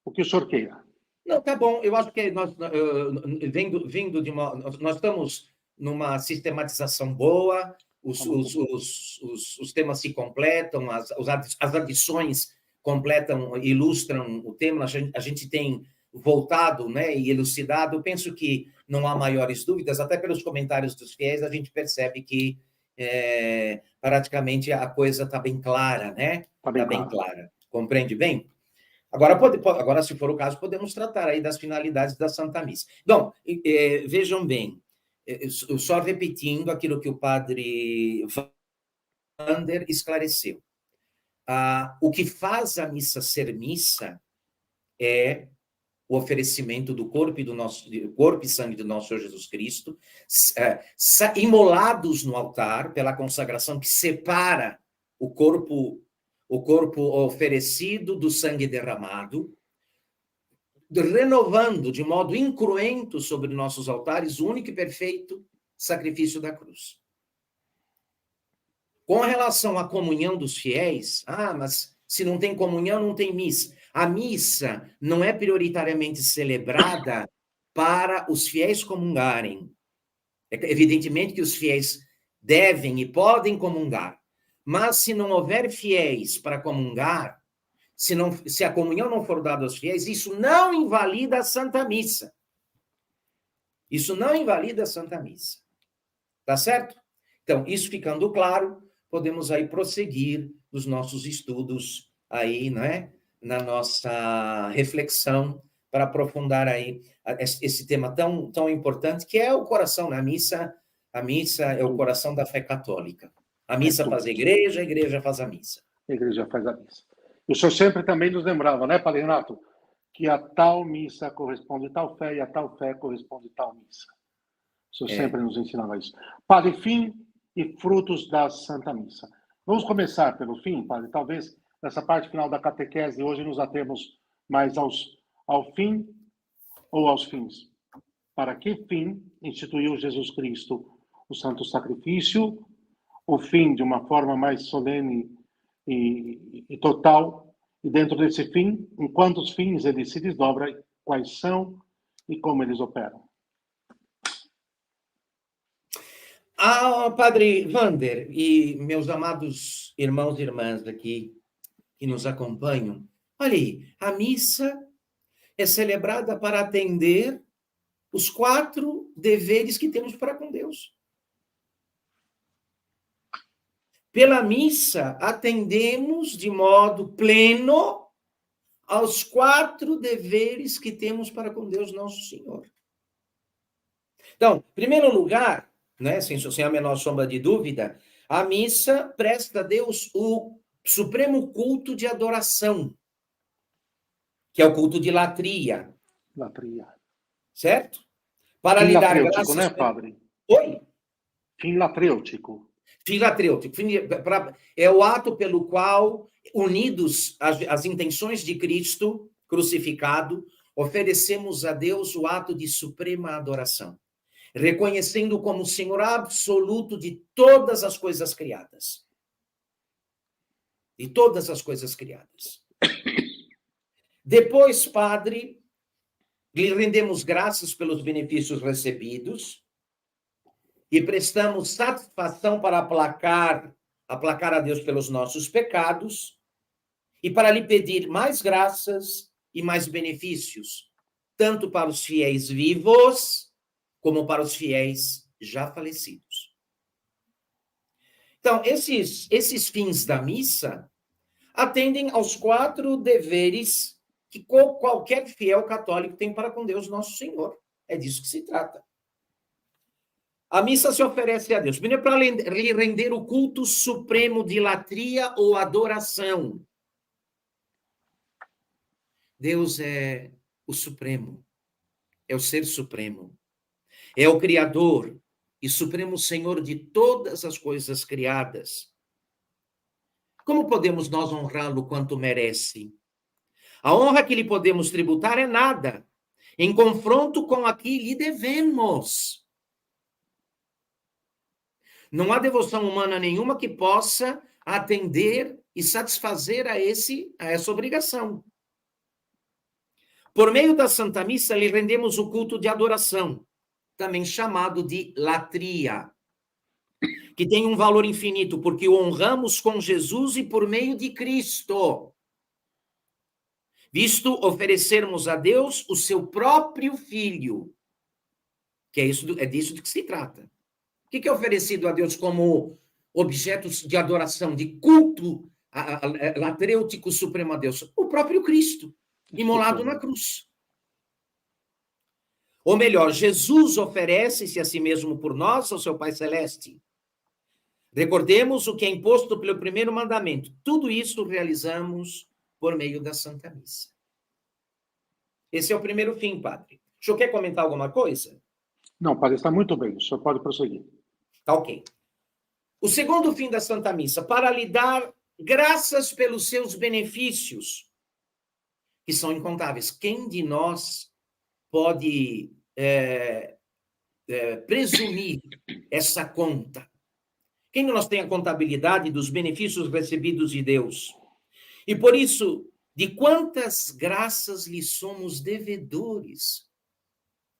O que o senhor queira. Não, tá bom. Eu acho que nós, vindo de uma... Nós estamos numa sistematização boa, os temas se completam, as adições completam, ilustram o tema, a gente tem voltado, né, e elucidado. Eu penso que não há maiores dúvidas, até pelos comentários dos fiéis, a gente percebe que praticamente a coisa está bem clara, né? Está bem clara. Compreende bem? Agora, se for o caso, podemos tratar aí das finalidades da Santa Missa. Bom, vejam bem, só repetindo aquilo que o padre Wander esclareceu. O que faz a missa ser missa é o oferecimento do corpo e sangue do nosso Senhor Jesus Cristo, imolados no altar pela consagração que separa o corpo oferecido do sangue derramado, renovando de modo incruento sobre nossos altares o único e perfeito sacrifício da cruz. Com relação à comunhão dos fiéis, mas se não tem comunhão, não tem missa. A missa não é prioritariamente celebrada para os fiéis comungarem. Evidentemente que os fiéis devem e podem comungar, mas se não houver fiéis para comungar, se a comunhão não for dada aos fiéis, isso não invalida a Santa Missa. Isso não invalida a Santa Missa. Tá certo? Então, isso ficando claro, podemos aí prosseguir os nossos estudos aí, né? Na nossa reflexão, para aprofundar aí esse tema tão importante, que é o coração na missa. A missa é o coração da fé católica. A missa faz a igreja faz a missa. A igreja faz a missa. E o senhor sempre também nos lembrava, né, Padre Renato, que a tal missa corresponde a tal fé e a tal fé corresponde a tal missa. O senhor sempre nos ensinava isso. Padre, fim e frutos da Santa Missa. Vamos começar pelo fim, Padre? Talvez nessa parte final da catequese hoje nos atemos mais ao fim ou aos fins. Para que fim instituiu Jesus Cristo o santo sacrifício? O fim de uma forma mais solene e total. E dentro desse fim, em quantos fins ele se desdobra, quais são e como eles operam. Padre Wander e meus amados irmãos e irmãs aqui que nos acompanham, olha aí, a missa é celebrada para atender os 4 deveres que temos para com Deus. Pela missa, atendemos de modo pleno aos 4 deveres que temos para com Deus nosso Senhor. Então, em primeiro lugar, né, sem a menor sombra de dúvida, a missa presta a Deus o supremo culto de adoração, que é o culto de latria. Latria. Certo? Para fim lhe dar graças... né, Padre? Oi? Fim latrêutico. Fim latrêutico. É o ato pelo qual, unidos às intenções de Cristo crucificado, oferecemos a Deus o ato de suprema adoração, reconhecendo como Senhor absoluto de todas as coisas criadas. De todas as coisas criadas. Depois, Padre, lhe rendemos graças pelos benefícios recebidos e prestamos satisfação para aplacar a Deus pelos nossos pecados e para lhe pedir mais graças e mais benefícios, tanto para os fiéis vivos como para os fiéis já falecidos. Então, esses fins da missa atendem aos 4 deveres que qualquer fiel católico tem para com Deus nosso Senhor. É disso que se trata. A missa se oferece a Deus, primeiro para lhe render o culto supremo de latria ou adoração. Deus é o supremo, é o ser supremo, é o Criador e supremo Senhor de todas as coisas criadas. Como podemos nós honrá-lo quanto merece? A honra que lhe podemos tributar é nada, em confronto com a que lhe devemos. Não há devoção humana nenhuma que possa atender e satisfazer a essa obrigação. Por meio da Santa Missa, lhe rendemos o culto de adoração, também chamado de latria, que tem um valor infinito, porque o honramos com Jesus e por meio de Cristo, visto oferecermos a Deus o seu próprio Filho, que é disso que se trata. O que é oferecido a Deus como objetos de adoração, de culto latrêutico supremo a Deus? O próprio Cristo, imolado na cruz. Ou melhor, Jesus oferece-se a si mesmo por nós, ao seu Pai Celeste. Recordemos o que é imposto pelo primeiro mandamento. Tudo isso realizamos por meio da Santa Missa. Esse é o primeiro fim, padre. O senhor quer comentar alguma coisa? Não, padre, está muito bem. O senhor pode prosseguir. Tá ok. O segundo fim da Santa Missa, para lhe dar graças pelos seus benefícios, que são incontáveis. Quem de nós pode presumir essa conta? Quem de nós tem a contabilidade dos benefícios recebidos de Deus? E por isso, de quantas graças lhe somos devedores?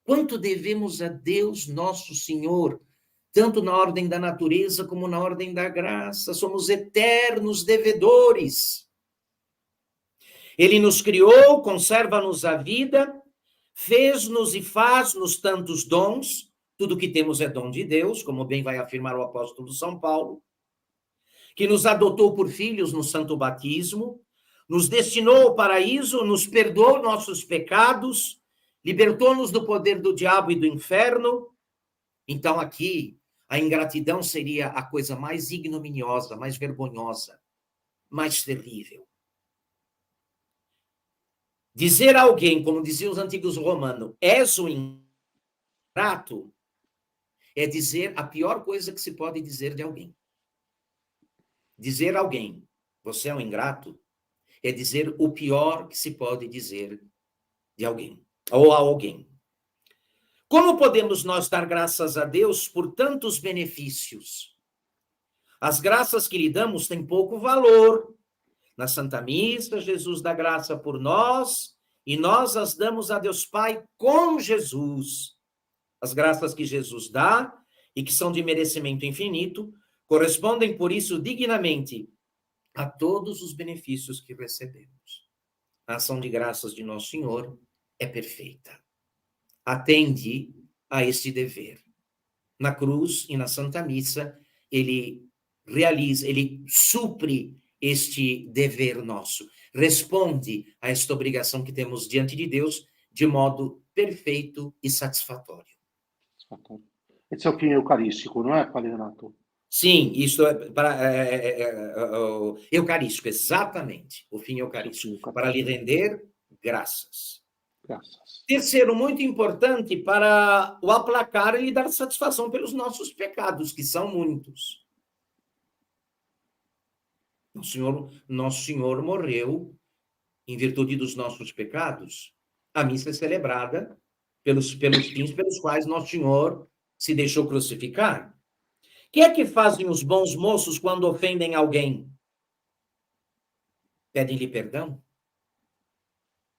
Quanto devemos a Deus nosso Senhor, tanto na ordem da natureza como na ordem da graça? Somos eternos devedores. Ele nos criou, conserva-nos a vida, fez-nos e faz-nos tantos dons. Tudo que temos é dom de Deus, como bem vai afirmar o apóstolo São Paulo, que nos adotou por filhos no santo batismo, nos destinou ao paraíso, nos perdoou nossos pecados, libertou-nos do poder do diabo e do inferno. Então aqui, a ingratidão seria a coisa mais ignominiosa, mais vergonhosa, mais terrível. Dizer a alguém, como diziam os antigos romanos, és um ingrato, é dizer a pior coisa que se pode dizer de alguém. Dizer a alguém, você é um ingrato, é dizer o pior que se pode dizer de alguém, ou a alguém. Como podemos nós dar graças a Deus por tantos benefícios? As graças que lhe damos têm pouco valor. Na Santa Missa, Jesus dá graça por nós, e nós as damos a Deus Pai com Jesus. As graças que Jesus dá, e que são de merecimento infinito, correspondem, por isso, dignamente a todos os benefícios que recebemos. A ação de graças de Nosso Senhor é perfeita. Atende a este dever. Na cruz e na Santa Missa, ele realiza, ele supre este dever nosso. Responde a esta obrigação que temos diante de Deus de modo perfeito e satisfatório. Esse é o fim eucarístico, não é, Padre Renato? Sim, isto é eucarístico, exatamente, o fim eucarístico, para lhe render graças. Graças. Terceiro, muito importante, para o aplacar e lhe dar satisfação pelos nossos pecados, que são muitos. Nosso Senhor morreu em virtude dos nossos pecados. A missa é celebrada pelos fins pelos quais Nosso Senhor se deixou crucificar. O que é que fazem os bons moços quando ofendem alguém? Pedem-lhe perdão.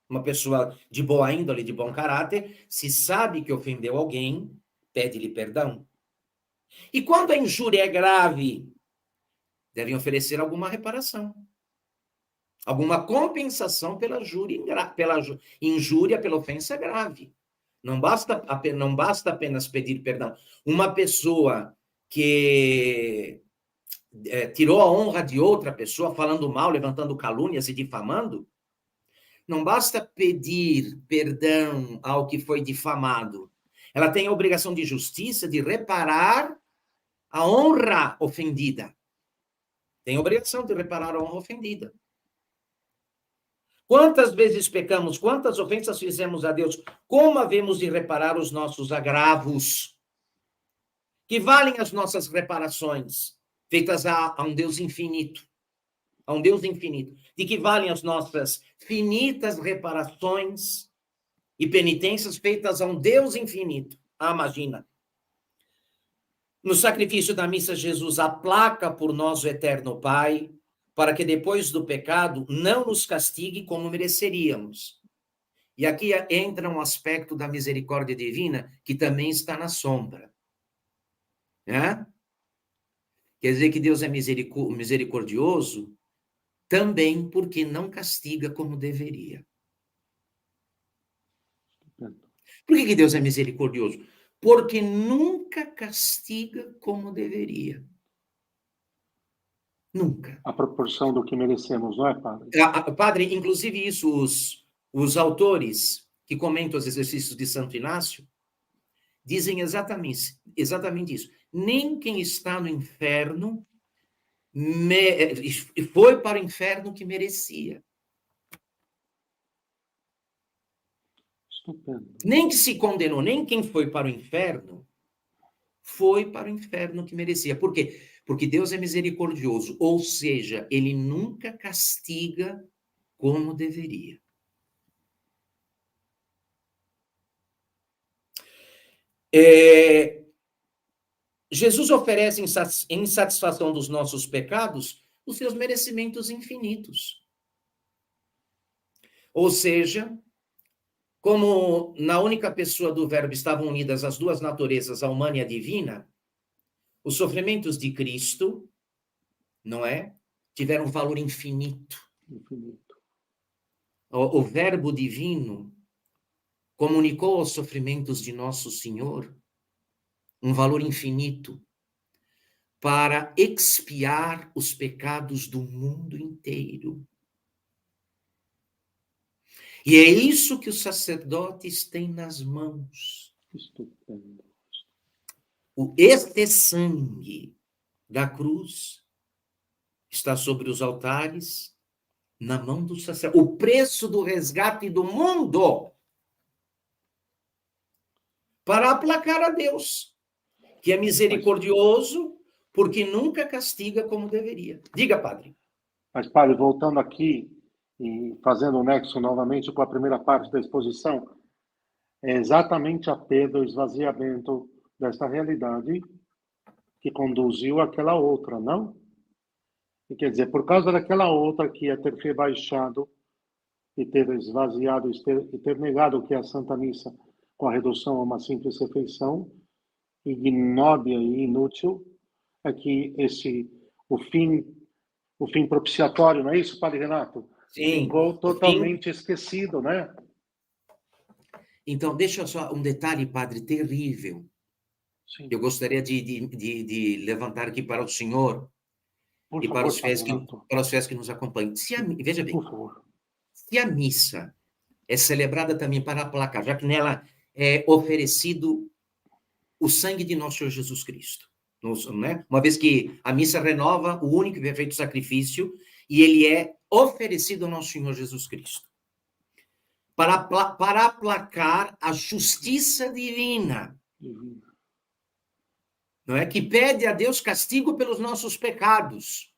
Uma pessoa de boa índole, de bom caráter, se sabe que ofendeu alguém, pede-lhe perdão. E quando a injúria é grave, devem oferecer alguma reparação, alguma compensação pela injúria, pela ofensa grave. Não basta apenas pedir perdão. Uma pessoa que tirou a honra de outra pessoa, falando mal, levantando calúnias e difamando, não basta pedir perdão ao que foi difamado. Ela tem a obrigação de justiça de reparar a honra ofendida. Tem a obrigação de reparar a honra ofendida. Quantas vezes pecamos, quantas ofensas fizemos a Deus? Como havemos de reparar os nossos agravos? Que valem as nossas reparações, feitas a um Deus infinito. A um Deus infinito. De que valem as nossas finitas reparações e penitências feitas a um Deus infinito. Ah, imagina. No sacrifício da missa, Jesus aplaca por nós o eterno Pai, para que depois do pecado não nos castigue como mereceríamos. E aqui entra um aspecto da misericórdia divina que também está na sombra. Né? Quer dizer que Deus é misericordioso também porque não castiga como deveria. Por que Deus é misericordioso? Porque nunca castiga como deveria. Nunca. A proporção do que merecemos, não é, padre? Padre, inclusive isso, os autores que comentam os exercícios de Santo Inácio dizem exatamente isso. Nem quem está no inferno foi para o inferno que merecia. Estupendo. Nem que se condenou, nem quem foi para o inferno foi para o inferno que merecia. Por quê? Porque Deus é misericordioso, ou seja, ele nunca castiga como deveria. Jesus oferece em satisfação dos nossos pecados os seus merecimentos infinitos. Ou seja, como na única pessoa do Verbo estavam unidas as duas naturezas, a humana e a divina, os sofrimentos de Cristo, não é? Tiveram um valor infinito. O Verbo divino comunicou aos sofrimentos de Nosso Senhor um valor infinito para expiar os pecados do mundo inteiro. E é isso que os sacerdotes têm nas mãos. Estupendo. Este sangue da cruz está sobre os altares, na mão do sacerdote. O preço do resgate do mundo para aplacar a Deus, que é misericordioso, porque nunca castiga como deveria. Diga, padre. Mas, padre, voltando aqui e fazendo o nexo novamente com a primeira parte da exposição, é exatamente a perda, o esvaziamento desta realidade que conduziu àquela outra, não? E quer dizer, por causa daquela outra que ia ter rebaixado e ter esvaziado e ter negado o que é a Santa Missa com a redução a uma simples refeição, ignóbia e inútil, é que o fim propiciatório, não é isso, Padre Renato? Sim. Ficou totalmente esquecido, né? Então, deixa só um detalhe, padre, terrível. Sim. Eu gostaria de levantar aqui para o senhor e para os fiéis que nos acompanham. Veja bem, se a missa é celebrada também para aplacar, já que nela é oferecido o sangue de nosso Senhor Jesus Cristo, né? Uma vez que a missa renova o único e perfeito sacrifício e ele é oferecido ao nosso Senhor Jesus Cristo para aplacar a justiça divina, não é? Que pede a Deus castigo pelos nossos pecados.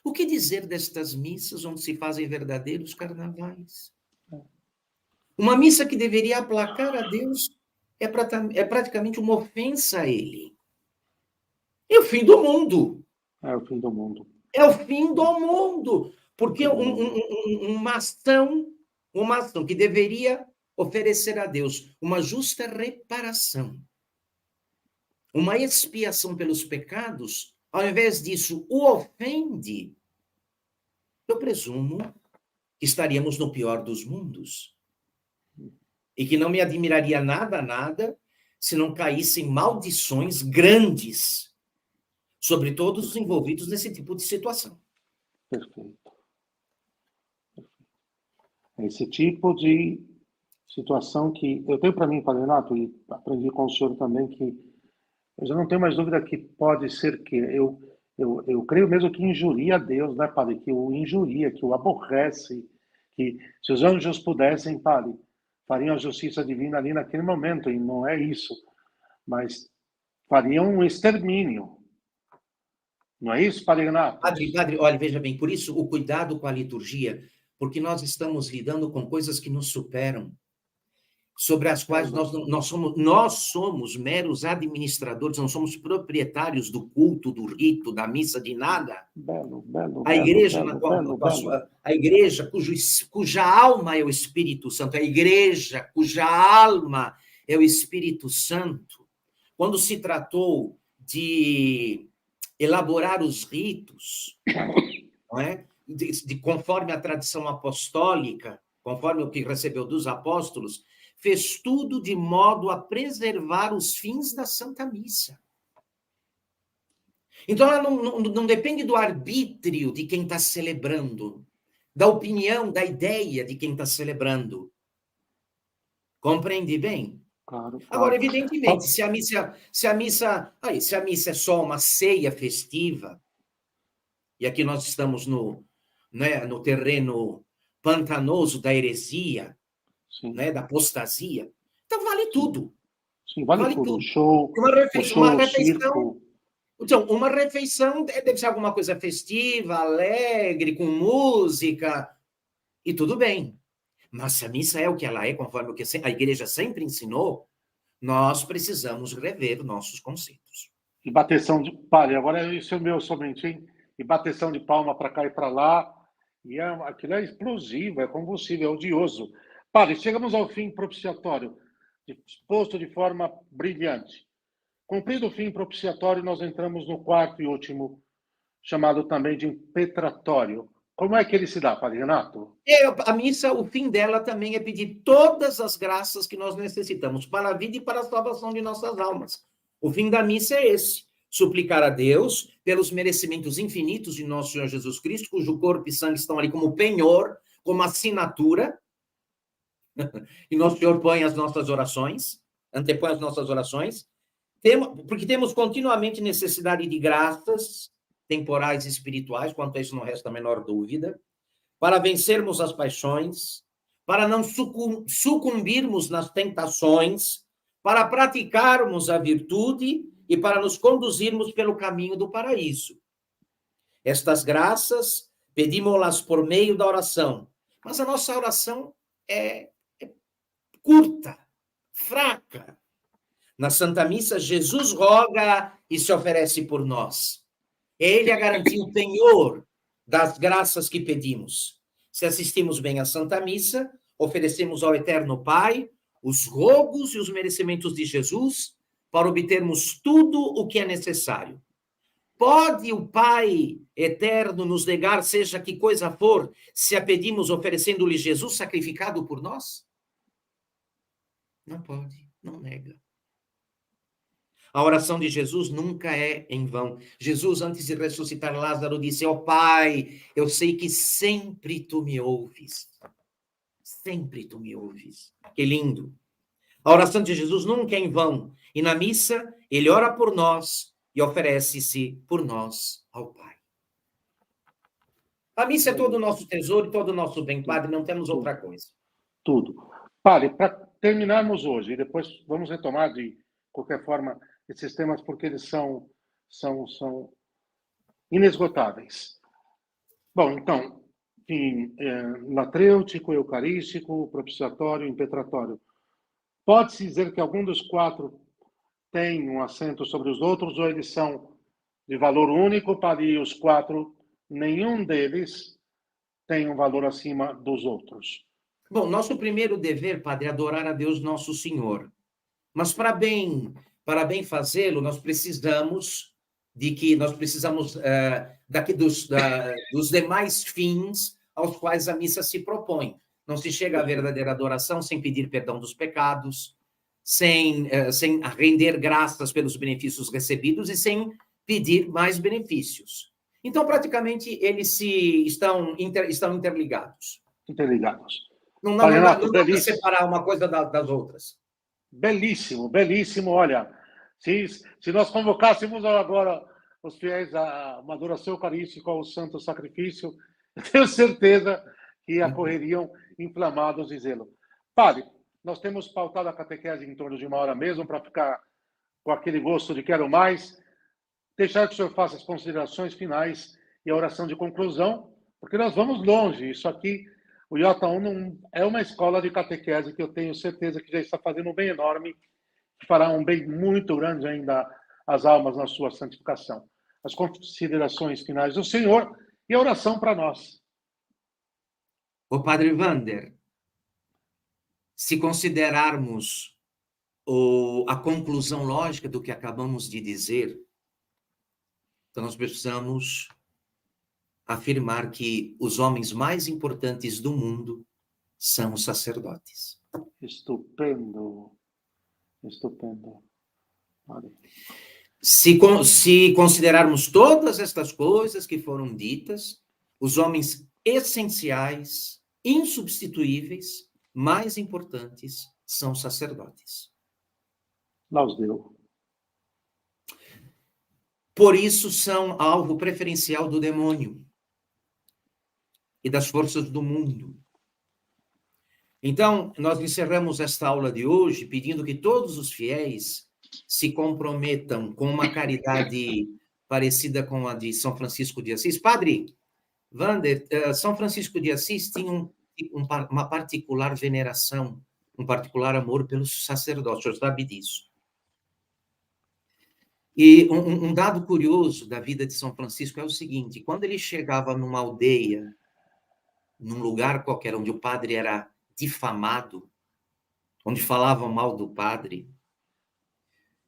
O que dizer destas missas onde se fazem verdadeiros carnavais? Uma missa que deveria aplacar a Deus é praticamente uma ofensa a Ele. É o fim do mundo. É o fim do mundo. É o fim do mundo. Porque uma ação que deveria oferecer a Deus uma justa reparação, uma expiação pelos pecados, ao invés disso, o ofende, eu presumo que estaríamos no pior dos mundos. E que não me admiraria nada, se não caíssem maldições grandes sobre todos os envolvidos nesse tipo de situação. Perfeito. Esse tipo de situação que eu tenho para mim, Padre Renato, e aprendi com o senhor também, que eu já não tenho mais dúvida que pode ser que eu creio mesmo que injuria a Deus, né, Padre? Que o injuria, que o aborrece, que se os anjos pudessem, Padre, fariam a justiça divina ali naquele momento, e não é isso, mas fariam um extermínio. Não é isso, Padre Renato? Padre, olha, veja bem, por isso o cuidado com a liturgia, porque nós estamos lidando com coisas que nos superam. sobre as quais nós somos meros administradores, não somos proprietários do culto, do rito, da missa, de nada. A igreja a igreja cuja alma é o Espírito Santo, a igreja cuja alma é o Espírito Santo, quando se tratou de elaborar os ritos, não é? Conforme a tradição apostólica, conforme o que recebeu dos apóstolos, fez tudo de modo a preservar os fins da Santa Missa. Então, ela não depende do arbítrio de quem está celebrando, da opinião, da ideia de quem está celebrando. Compreende bem? Claro. Agora, evidentemente, se a missa é só uma ceia festiva, e aqui nós estamos no terreno pantanoso da heresia, né, da apostasia, então vale tudo. Sim, vale tudo. Show, circo. Então, uma refeição deve ser alguma coisa festiva, alegre, com música, e tudo bem. Mas se a missa é o que ela é, conforme o que a igreja sempre ensinou, nós precisamos rever nossos conceitos. E bateção de... Pare, agora isso é meu somente, hein? E bateção de palma para cá e para lá. E aquilo é explosivo, é combustível, é odioso. Pare, chegamos ao fim propiciatório, exposto de forma brilhante. Cumprido o fim propiciatório, nós entramos no quarto e último, chamado também de impetratório. Como é que ele se dá, Padre Renato? A missa, o fim dela também é pedir todas as graças que nós necessitamos para a vida e para a salvação de nossas almas. O fim da missa é esse: suplicar a Deus pelos merecimentos infinitos de nosso Senhor Jesus Cristo, cujo corpo e sangue estão ali como penhor, como assinatura, e nosso Senhor põe as nossas orações, antepõe as nossas orações, porque temos continuamente necessidade de graças temporais e espirituais, quanto a isso não resta a menor dúvida, para vencermos as paixões, para não sucumbirmos nas tentações, para praticarmos a virtude e para nos conduzirmos pelo caminho do paraíso. Estas graças pedimos-las por meio da oração, mas a nossa oração é curta, fraca. Na Santa Missa, Jesus roga e se oferece por nós. É ele a garantir o penhor das graças que pedimos. Se assistimos bem à Santa Missa, oferecemos ao Eterno Pai os rogos e os merecimentos de Jesus para obtermos tudo o que é necessário. Pode o Pai Eterno nos negar, seja que coisa for, se a pedimos oferecendo-lhe Jesus sacrificado por nós? Não pode, não nega. A oração de Jesus nunca é em vão. Jesus, antes de ressuscitar Lázaro, disse: ó Pai, eu sei que sempre tu me ouves. Sempre tu me ouves. Que lindo. A oração de Jesus nunca é em vão. E na missa, ele ora por nós e oferece-se por nós ao Pai. A missa é todo o nosso tesouro e todo o nosso bem, Padre, não temos outra coisa. Tudo. Padre, para terminarmos hoje, e depois vamos retomar de qualquer forma esses temas, porque eles são inesgotáveis. Bom, então, latrêutico, eucarístico, propiciatório, impetratório. Pode-se dizer que algum dos quatro tem um assento sobre os outros, ou eles são de valor único, para os quatro, nenhum deles tem um valor acima dos outros? Bom, nosso primeiro dever, Padre, é adorar a Deus nosso Senhor. Mas para bem fazê-lo, nós precisamos dos demais fins aos quais a missa se propõe. Não se chega à verdadeira adoração sem pedir perdão dos pecados, sem render graças pelos benefícios recebidos e sem pedir mais benefícios. Então, praticamente, eles estão interligados. Não dá para separar uma coisa das outras. Belíssimo, belíssimo. Olha, se nós convocássemos agora os fiéis a uma adoração eucarística ao santo sacrifício, eu tenho certeza que acorreriam inflamados de zelo. Padre, nós temos pautado a catequese em torno de 1 hora mesmo, para ficar com aquele gosto de quero mais. Deixar que o senhor faça as considerações finais e a oração de conclusão, porque nós vamos longe. Isso aqui, O J1 é uma escola de catequese que eu tenho certeza que já está fazendo um bem enorme, que fará um bem muito grande ainda às almas na sua santificação. As considerações finais do Senhor e a oração para nós. O Padre Wander, se considerarmos a conclusão lógica do que acabamos de dizer, então nós precisamos afirmar que os homens mais importantes do mundo são os sacerdotes. Estupendo. Estupendo. Vale. Se considerarmos todas estas coisas que foram ditas, os homens essenciais, insubstituíveis, mais importantes, são os sacerdotes. Lá os deu. Por isso são alvo preferencial do demônio e das forças do mundo. Então, nós encerramos esta aula de hoje pedindo que todos os fiéis se comprometam com uma caridade parecida com a de São Francisco de Assis. Padre Wander, São Francisco de Assis tinha uma particular veneração, um particular amor pelos sacerdotes, o senhor sabe disso. E um dado curioso da vida de São Francisco é o seguinte: quando ele chegava numa aldeia, num lugar qualquer onde o padre era difamado, onde falavam mal do padre,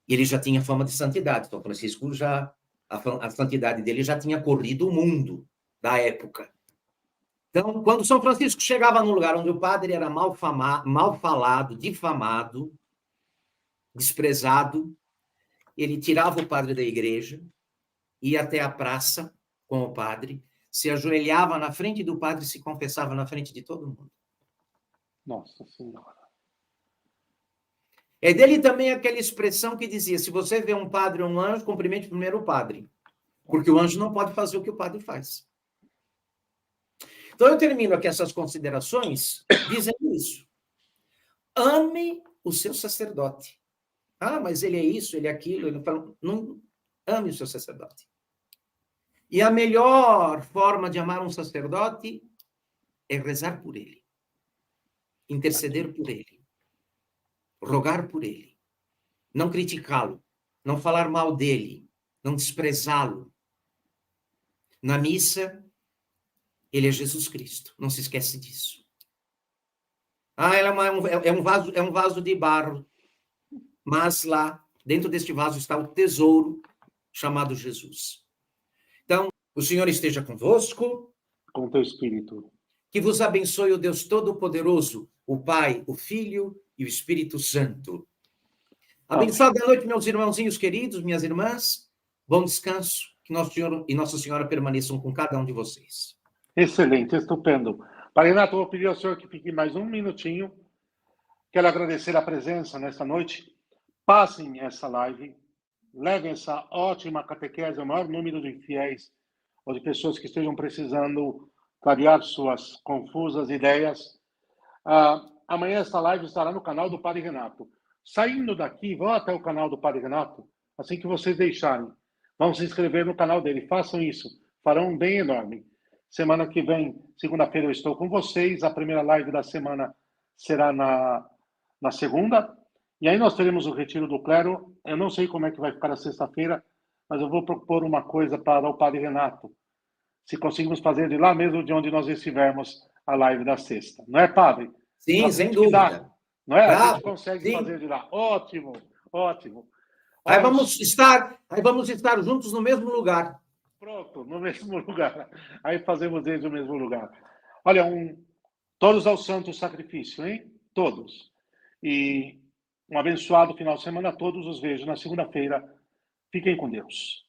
ele já tinha fama de santidade. São Francisco a santidade dele já tinha corrido o mundo da época. Então, quando São Francisco chegava num lugar onde o padre era mal falado, difamado, desprezado, ele tirava o padre da igreja, ia até a praça com o padre, se ajoelhava na frente do padre e se confessava na frente de todo mundo. Nossa Senhora. É dele também aquela expressão que dizia: se você vê um padre ou um anjo, cumprimente primeiro o padre, porque o anjo não pode fazer o que o padre faz. Então, eu termino aqui essas considerações dizendo isso. Ame o seu sacerdote. Ah, mas ele é isso, ele é aquilo. Ele fala, não, ame o seu sacerdote. E a melhor forma de amar um sacerdote é rezar por ele, interceder por ele, rogar por ele, não criticá-lo, não falar mal dele, não desprezá-lo. Na missa, ele é Jesus Cristo, não se esquece disso. Ah, é um vaso de barro, mas lá, dentro deste vaso, está o tesouro chamado Jesus. Então, o Senhor esteja convosco. Com teu espírito. Que vos abençoe o Deus Todo-Poderoso, o Pai, o Filho e o Espírito Santo. Abençoada noite, meus irmãozinhos queridos, minhas irmãs. Bom descanso. Que Nosso Senhor e Nossa Senhora permaneçam com cada um de vocês. Excelente, estupendo. Padre Renato, eu vou pedir ao senhor que fique mais um minutinho. Quero agradecer a presença nesta noite. Passem essa live, levem essa ótima catequese ao maior número de fiéis ou de pessoas que estejam precisando clarear suas confusas ideias. Amanhã esta live estará no canal do Padre Renato. Saindo daqui, vão até o canal do Padre Renato, assim que vocês deixarem. Vão se inscrever no canal dele, façam isso, farão um bem enorme. Semana que vem, segunda-feira, eu estou com vocês. A primeira live da semana será na segunda. E aí nós teremos o Retiro do Clero. Eu não sei como é que vai ficar a sexta-feira, mas eu vou propor uma coisa para o Padre Renato. Se conseguimos fazer de lá mesmo de onde nós estivermos a live da sexta. Não é, Padre? Sim, sem dúvida. Não é? Claro, a gente consegue fazer de lá. Ótimo, ótimo. Aí vamos estar juntos no mesmo lugar. Pronto, no mesmo lugar. Aí fazemos desde o mesmo lugar. Olha, todos ao santo sacrifício, hein? Todos. E um abençoado final de semana a todos. Os vejo na segunda-feira. Fiquem com Deus.